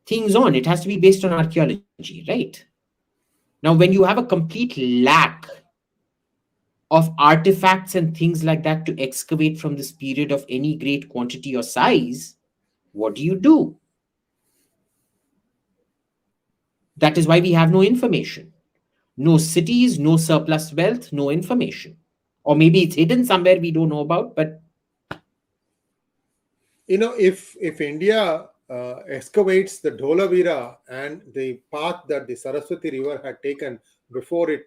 things on? It has to be based on archaeology, right? Now, when you have a complete lack of artifacts and things like that to excavate from this period of any great quantity or size, what do you do? That is why we have no information. No cities, no surplus wealth, no information. Or maybe it's hidden somewhere we don't know about, but If India excavates the Dholavira and the path that the Saraswati River had taken before it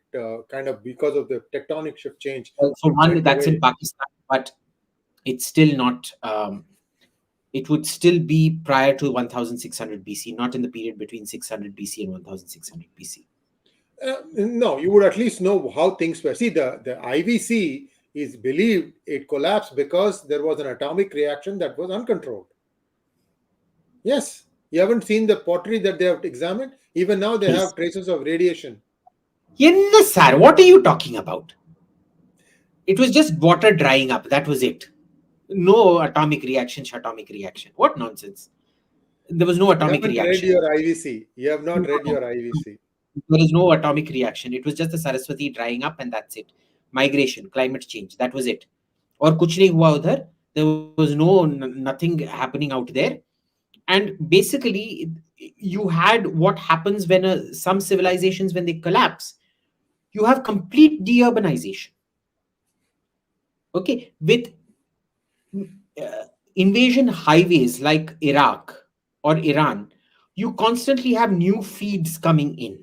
kind of because of the tectonic shift change, for it one, went that's in away. Pakistan, but it's still not, it would still be prior to 1600 BC, not in the period between 600 BC and 1600 BC. No, you would at least know how things were. See, the IVC is believed it collapsed because there was an atomic reaction that was uncontrolled. Yes, you haven't seen the pottery that they have examined. Even now, they Yes. have traces of radiation. Yes, sir. What are you talking about? It was just water drying up. That was it. No atomic reaction, atomic reaction. What nonsense. There was no You atomic haven't read reaction. your IVC. You have not read No, your IVC. there is no atomic reaction. It was just the Saraswati drying up and that's it. Migration, climate change. That was it. Or kuch nahi hua udhar. There was nothing happening out there. And basically, you had what happens when some civilizations, when they collapse, you have complete deurbanization. Okay, with invasion highways like Iraq or Iran, you constantly have new feeds coming in.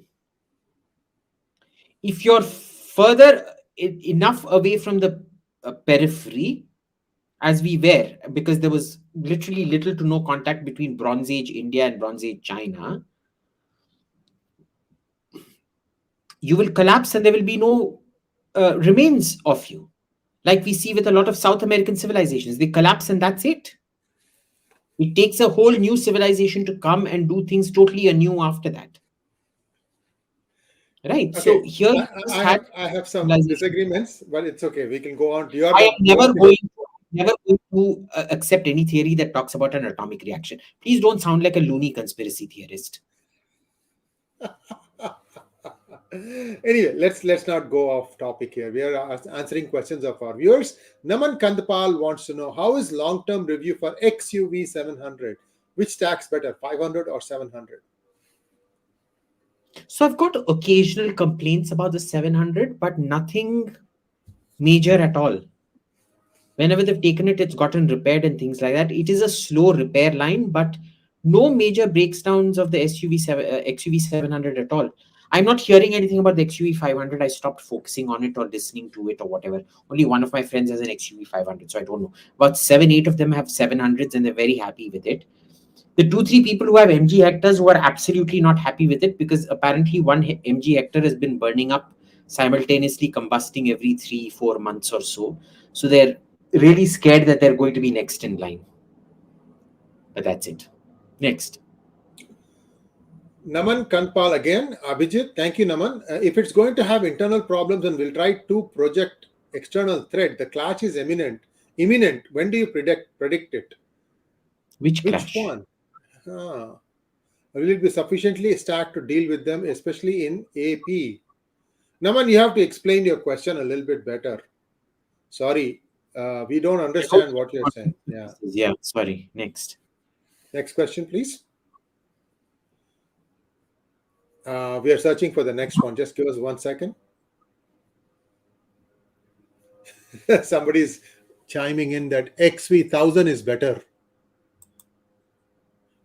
If you're further enough away from the periphery, as we were, because there was literally little to no contact between Bronze Age India and Bronze Age China, you will collapse and there will be no remains of you. Like we see with a lot of South American civilizations, they collapse and that's it. It takes a whole new civilization to come and do things totally anew after that. Right. So Okay, here I, you just I had have I have some civilization. disagreements, but it's okay. We can go on. You are I the am most. never going to accept any theory that talks about an atomic reaction. Please don't sound like a loony conspiracy theorist. Anyway, let's not go off topic here. We are answering questions of our viewers. Naman Kandapal wants to know how is long-term review for XUV 700? Which stacks better, 500 or 700? So I've got occasional complaints about the 700, but nothing major at all. Whenever they've taken it, it's gotten repaired and things like that. It is a slow repair line, but no major breakdowns of the XUV 700 at all. I'm not hearing anything about the XUV 500. I stopped focusing on it or listening to it or whatever. Only one of my friends has an XUV 500, so I don't know. About 7, 8 of them have 700s and they're very happy with it. The 2, 3 people who have MG Hectors who are absolutely not happy with it, because apparently one MG Hector has been burning up simultaneously, combusting every 3, 4 months or so. So they're really scared that they're going to be next in line. But that's it. Next. Naman Kanpal again. Abhijit, thank you, Naman. If it's going to have internal problems and will try to project external threat, the clash is imminent. When do you predict it? Which Which clash? one? Ah. Will it be sufficiently stacked to deal with them, especially in AP? Naman, you have to explain your question a little bit better. Sorry, we don't understand what you're saying. Yeah. Yeah, sorry. Next. Next question, please. We are searching for the next one. Just give us 1 second. Somebody's chiming in that XV1000 is better.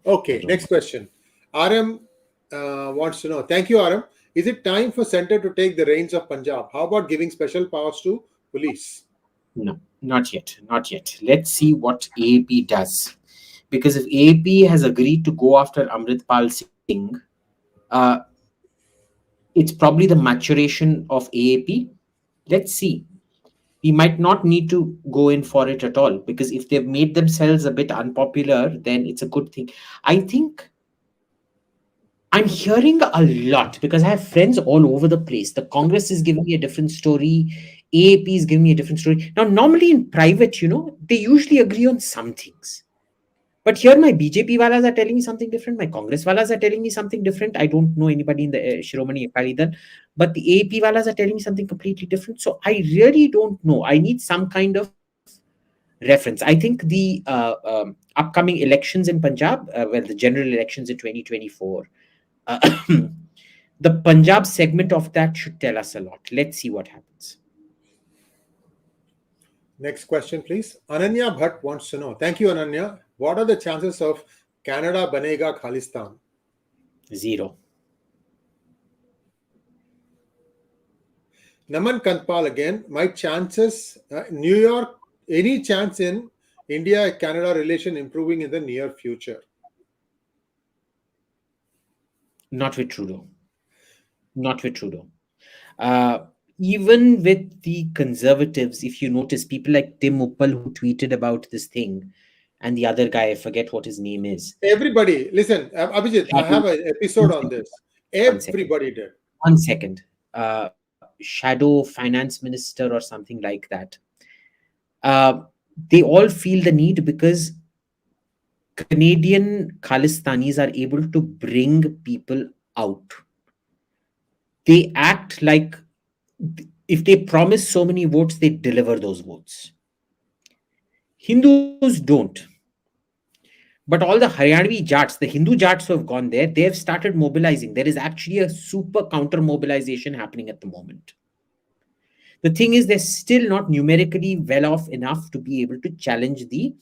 Okay, next question. RM wants to know. Thank you, RM. Is it time for center to take the reins of Punjab? How about giving special powers to police? No, not yet. Not yet. Let's see what AAP does. Because if AAP has agreed to go after Amritpal Singh, uh, it's probably the maturation of AAP. Let's see. We might not need to go in for it at all, because if they've made themselves a bit unpopular, then it's a good thing. I think I'm hearing a lot because I have friends all over the place. The Congress is giving me a different story. AAP is giving me a different story. Now, normally in private, they usually agree on some things. But here, my BJP walas are telling me something different. My Congress walas are telling me something different. I don't know anybody in the Shiromani Akali Dal, but the AAP walas are telling me something completely different. So I really don't know. I need some kind of reference. I think the upcoming elections in Punjab, the general elections in 2024, uh, the Punjab segment of that should tell us a lot. Let's see what happens. Next question, please. Ananya Bhatt wants to know. Thank you, Ananya. What are the chances of Canada banega Khalistan? 0. Naman Kanpal again. My chances, New York, any chance in India-Canada relation improving in the near future? Not with Trudeau. Not with Trudeau. Uh, Even with the conservatives, if you notice, people like Tim Uppal who tweeted about this thing, and the other guy, I forget what his name is. Everybody, listen, Abhijit, I have an episode on this. One second. Everybody did. 1 second. Shadow finance minister or something like that. Uh, they all feel the need because Canadian Khalistanis are able to bring people out. They act like if they promise so many votes, they deliver those votes. Hindus don't. But all the Haryanvi Jats, the Hindu Jats who have gone there, they have started mobilizing. There is actually a super counter mobilization happening at the moment. The thing is, they're still not numerically well off enough to be able to challenge the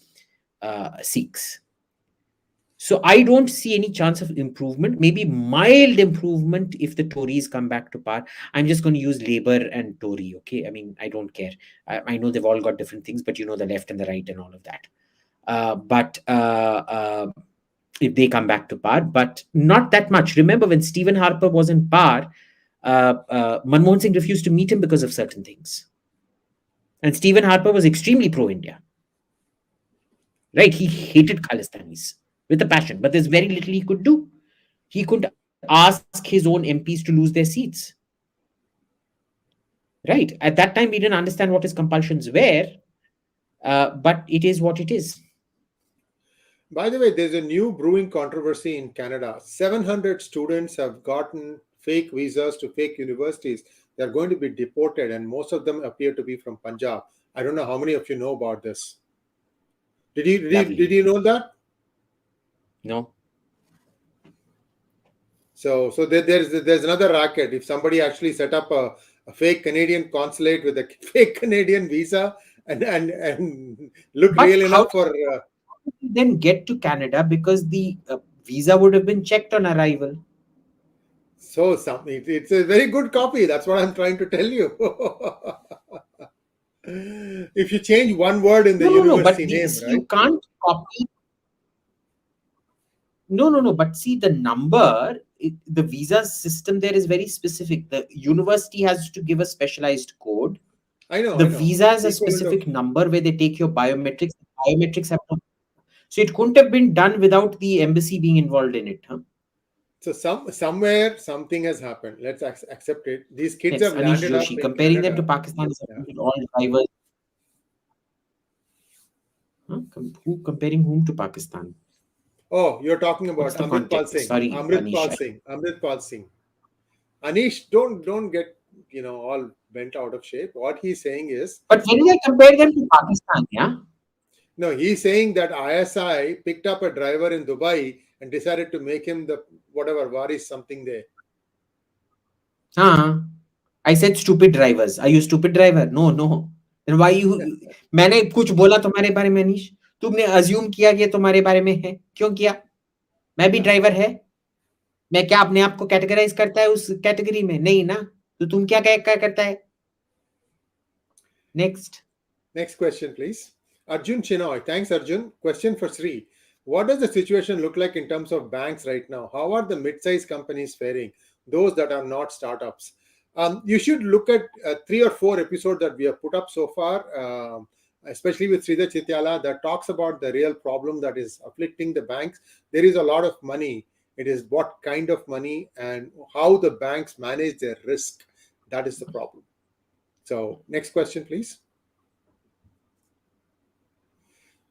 Sikhs. So I don't see any chance of improvement, maybe mild improvement if the Tories come back to power. I'm just going to use Labour and Tory, okay? I mean, I don't care. I know they've all got different things, but the left and the right and all of that. But if they come back to power, but not that much. Remember, when Stephen Harper was in power, Mnmohan Singh refused to meet him because of certain things. And Stephen Harper was extremely pro-India. Right? He hated Khalistanis with a passion, but there's very little he could do. He couldn't ask his own MPs to lose their seats. Right? At that time, we didn't understand what his compulsions were, but it is what it is. By the way, there's a new brewing controversy in Canada. 700 students have gotten fake visas to fake universities. They're going to be deported, and most of them appear to be from Punjab. I don't know how many of you know about this. Did you know that? No. So there's another racket. If somebody actually set up a fake Canadian consulate with a fake Canadian visa and look But real enough for then get to Canada because the visa would have been checked on arrival. So it's a very good copy. That's what I'm trying to tell you. If you change one word in the No. But university name, see, right? you can't copy. No. But see, the number, the visa system there is very specific. The university has to give a specialized code. I The know. visa is a Equivalent of specific number where they take your biometrics. Biometrics have to. So it couldn't have been done without the embassy being involved in it. Huh? so somewhere something has happened. Let's accept it. These kids Next, have Anish landed up Joshi. in Comparing them to Canada. Pakistan is Yeah. all drivers. Huh? Who comparing whom to Pakistan? Oh, you're talking What's about the context? Sorry, Anish. Amritpal Singh. Anish, don't get all bent out of shape. What he's saying is, But when I compare them to Pakistan, yeah. no, he's saying that ISI picked up a driver in Dubai and decided to make him the whatever waris something there. हाँ, I said stupid drivers. Are you stupid driver? No. Then why you? मैंने कुछ बोला तुम्हारे बारे में अनीश? तुमने assume किया कि तुम्हारे बारे में है? क्यों किया? मैं भी ड्राइवर है. मैं क्या अपने आप को कैटेगराइज करता है उस कैटेगरी में? नहीं ना. तो तुम क्या करता है? Next question, please. Arjun Chinoy. Thanks, Arjun. Question for Sri. What does the situation look like in terms of banks right now? How are the mid-sized companies faring? Those that are not startups. You should look at 3 or 4 episodes that we have put up so far, especially with Sridhar Chityala, that talks about the real problem that is afflicting the banks. There is a lot of money. It is what kind of money and how the banks manage their risk. That is the problem. So, next question, please.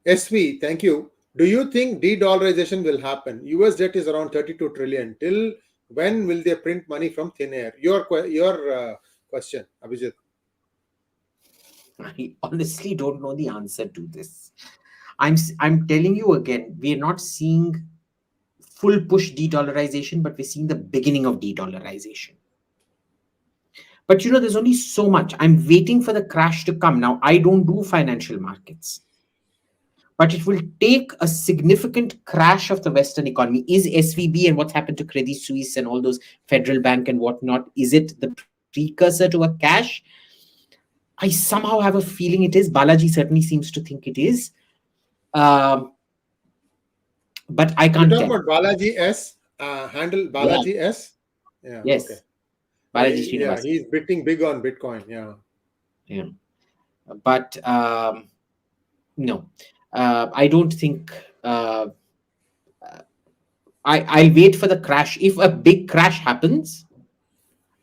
SV, thank you. Do you think de-dollarization will happen? US debt is around 32 trillion. Till when will they print money from thin air? Your question, Abhijit. I honestly don't know the answer to this. I'm telling you again, we are not seeing full push de-dollarization, but we're seeing the beginning of de-dollarization. But there's only so much. I'm waiting for the crash to come. Now, I don't do financial markets, but it will take a significant crash of the Western economy. Is SVB and what's happened to Credit Suisse and all those Federal Bank and whatnot, is it the precursor to a cash? I somehow have a feeling it is. Balaji certainly seems to think it is. But I You're can't talking tell. about Balaji S, handle Balaji S? Yeah, okay. Yes. Balaji Yeah, Srinivasan. he's betting big on Bitcoin. Yeah. But no, I don't think. I'll wait for the crash. If a big crash happens,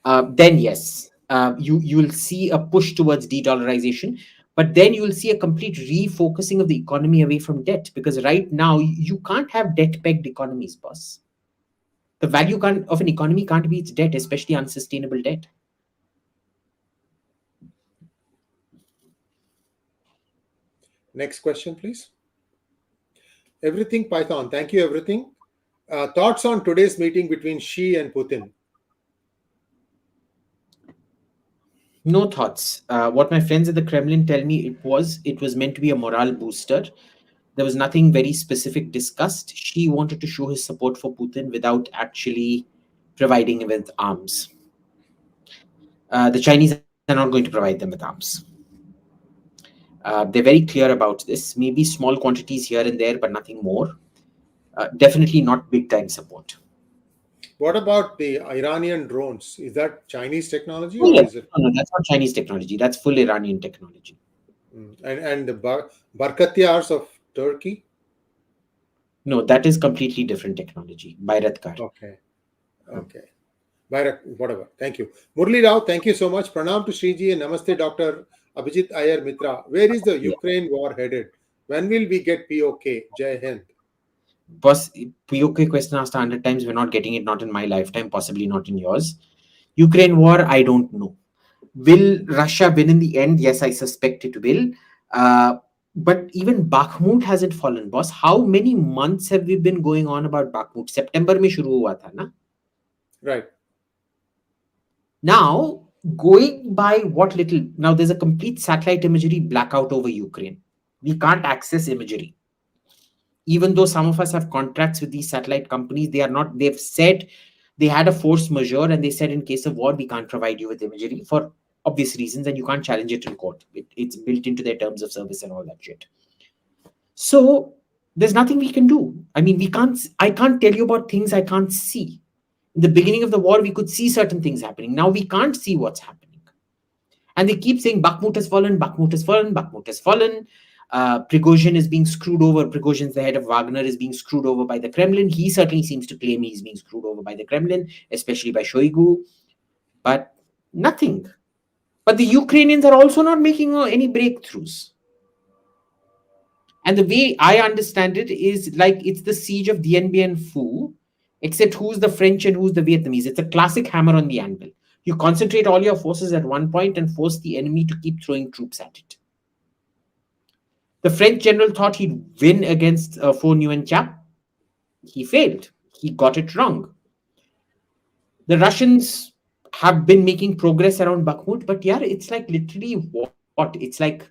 then yes, you'll see a push towards de-dollarization. But then you'll see a complete refocusing of the economy away from debt, because right now you can't have debt-pegged economies, boss. The value of an economy can't be its debt, especially unsustainable debt. Next question, please. Everything Python. Thank you, everything. Thoughts on today's meeting between Xi and Putin? No thoughts. What my friends at the Kremlin tell me, it was meant to be a morale booster. There was nothing very specific discussed. Xi wanted to show his support for Putin without actually providing him with arms. The Chinese are not going to provide them with arms. They're very clear about this. Maybe small quantities here and there, but nothing more. Definitely not big time support. What about the Iranian drones? Is that Chinese technology Oh, or yeah. is it? No, that's not Chinese technology. That's full Iranian technology. And the Barkatyars of Turkey? No, that is completely different technology. Bayratkar. Okay. Whatever. Thank you. Murli Rao, thank you so much. Pranam to Sriji and Namaste, Dr. Abhijit Iyer-Mitra. Where is the Ukraine war headed? When will we get POK? Jai Hind. Boss, POK question asked 100 times. We're not getting it, not in my lifetime, possibly not in yours. Ukraine war, I don't know. Will Russia win in the end? Yes, I suspect it will. But even Bakhmut hasn't fallen, boss. How many months have we been going on about Bakhmut? September mein shuru hua tha, na? Right. Now, going by what little... Now, there's a complete satellite imagery blackout over Ukraine. We can't access imagery. Even though some of us have contracts with these satellite companies, they've said They had a force majeure and they said, in case of war, we can't provide you with imagery for obvious reasons, and you can't challenge it in court. It's built into their terms of service and all that shit. So there's nothing we can do. I mean, I can't tell you about things I can't see. In the beginning of the war, we could see certain things happening. Now we can't see what's happening. And they keep saying Bakhmut has fallen, Bakhmut has fallen, Bakhmut has fallen. Prigozhin is being screwed over. Prigozhin's the head of Wagner, is being screwed over by the Kremlin. He certainly seems to claim he's being screwed over by the Kremlin, especially by Shoigu. But nothing. But the Ukrainians are also not making any breakthroughs. And the way I understand it is like it's the siege of Dien Bien Phu, except who's the French and who's the Vietnamese. It's a classic hammer on the anvil. You concentrate all your forces at one point and force the enemy to keep throwing troops at it. The French general thought he'd win against Fo Nguyen Chap. He failed. He got it wrong. The Russians have been making progress around Bakhmut, but yeah, it's like literally what? It's like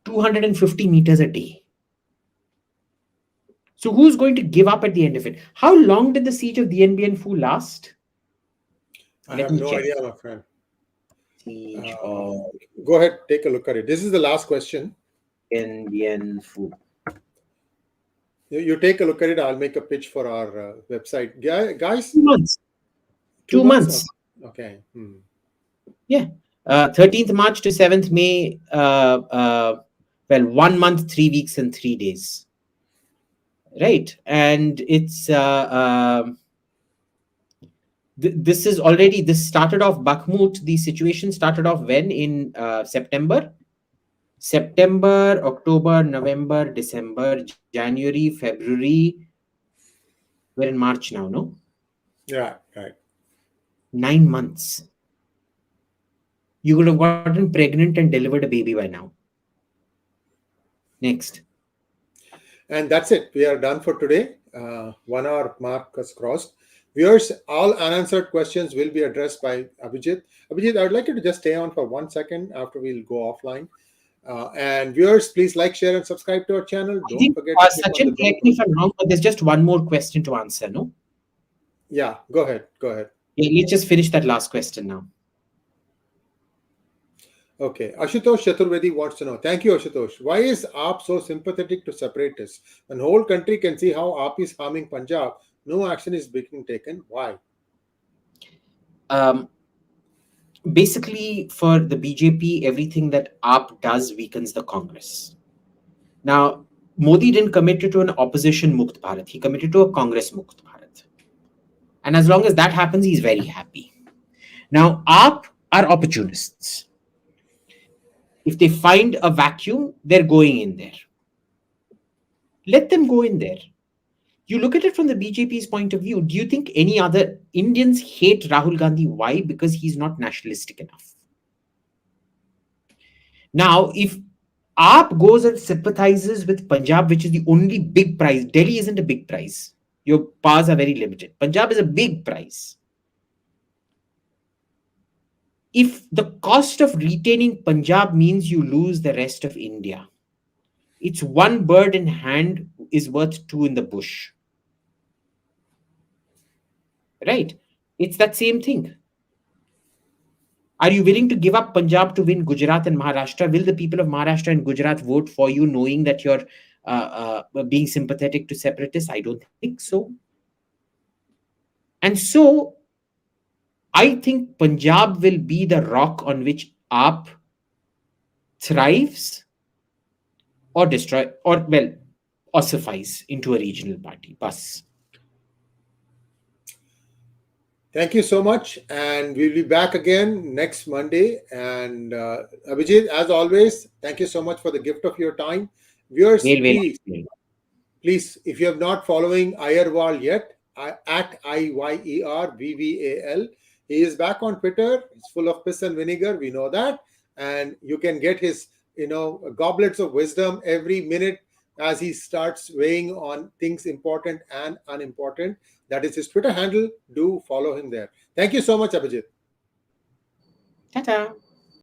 250 meters a day. So who's going to give up at the end of it? How long did the siege of Dien Bien Phu last? I have no idea, my friend. Siege of Go ahead, take a look at it. This is the last question. Dien Bien Phu. You take a look at it. I'll make a pitch for our website. Guys? 2 months. 2 months. Okay. Yeah. 13th March to 7th May. Well, 1 month, 3 weeks, and 3 days. Right. And it's this started off Bakhmut. The situation started off when? In September, October, November, December, January, February. We're in March now, no? Yeah, right. 9 months. You would have gotten pregnant and delivered a baby by now. Next. And that's it. We are done for today. 1 hour mark has crossed. Viewers, all unanswered questions will be addressed by Abhijit. Abhijit, I would like you to just stay on for 1 second after we'll go offline. And viewers, please like, share, and subscribe to our channel. Don't forget to click Sachin, correct me if I'm wrong, but there's just one more question to answer, no? Yeah, go ahead. Yeah, let's just finish that last question now. Okay, Ashutosh Chaturvedi wants to know. Thank you, Ashutosh. Why is AAP so sympathetic to separatists? When whole country can see how AAP is harming Punjab, no action is being taken. Why? Basically, for the BJP, everything that AAP does weakens the Congress. Now, Modi didn't commit to an opposition Mukt Bharat. He committed to a Congress Mukt Bharat. And as long as that happens, he's very happy. Now, AAP are opportunists. If they find a vacuum, they're going in there. Let them go in there. You look at it from the BJP's point of view. Do you think any other Indians hate Rahul Gandhi? Why? Because he's not nationalistic enough. Now, if AAP goes and sympathizes with Punjab, which is the only big prize, Delhi isn't a big prize. Your powers are very limited. Punjab is a big prize. If the cost of retaining Punjab means you lose the rest of India, it's one bird in hand is worth two in the bush. Right? It's that same thing. Are you willing to give up Punjab to win Gujarat and Maharashtra? Will the people of Maharashtra and Gujarat vote for you knowing that you're being sympathetic to separatists? I don't think so. And so, I think Punjab will be the rock on which AAP thrives or destroy or ossifies into a regional party. Bus. Thank you so much. And we'll be back again next Monday. And Abhijit, as always, thank you so much for the gift of your time. Viewers, please, if you have not following Iyerwal yet, at IYERVVAL, he is back on Twitter. He's full of piss and vinegar. We know that. And you can get his, goblets of wisdom every minute as he starts weighing on things important and unimportant. That is his Twitter handle. Do follow him there. Thank you so much, Abhijit. Ta-ta.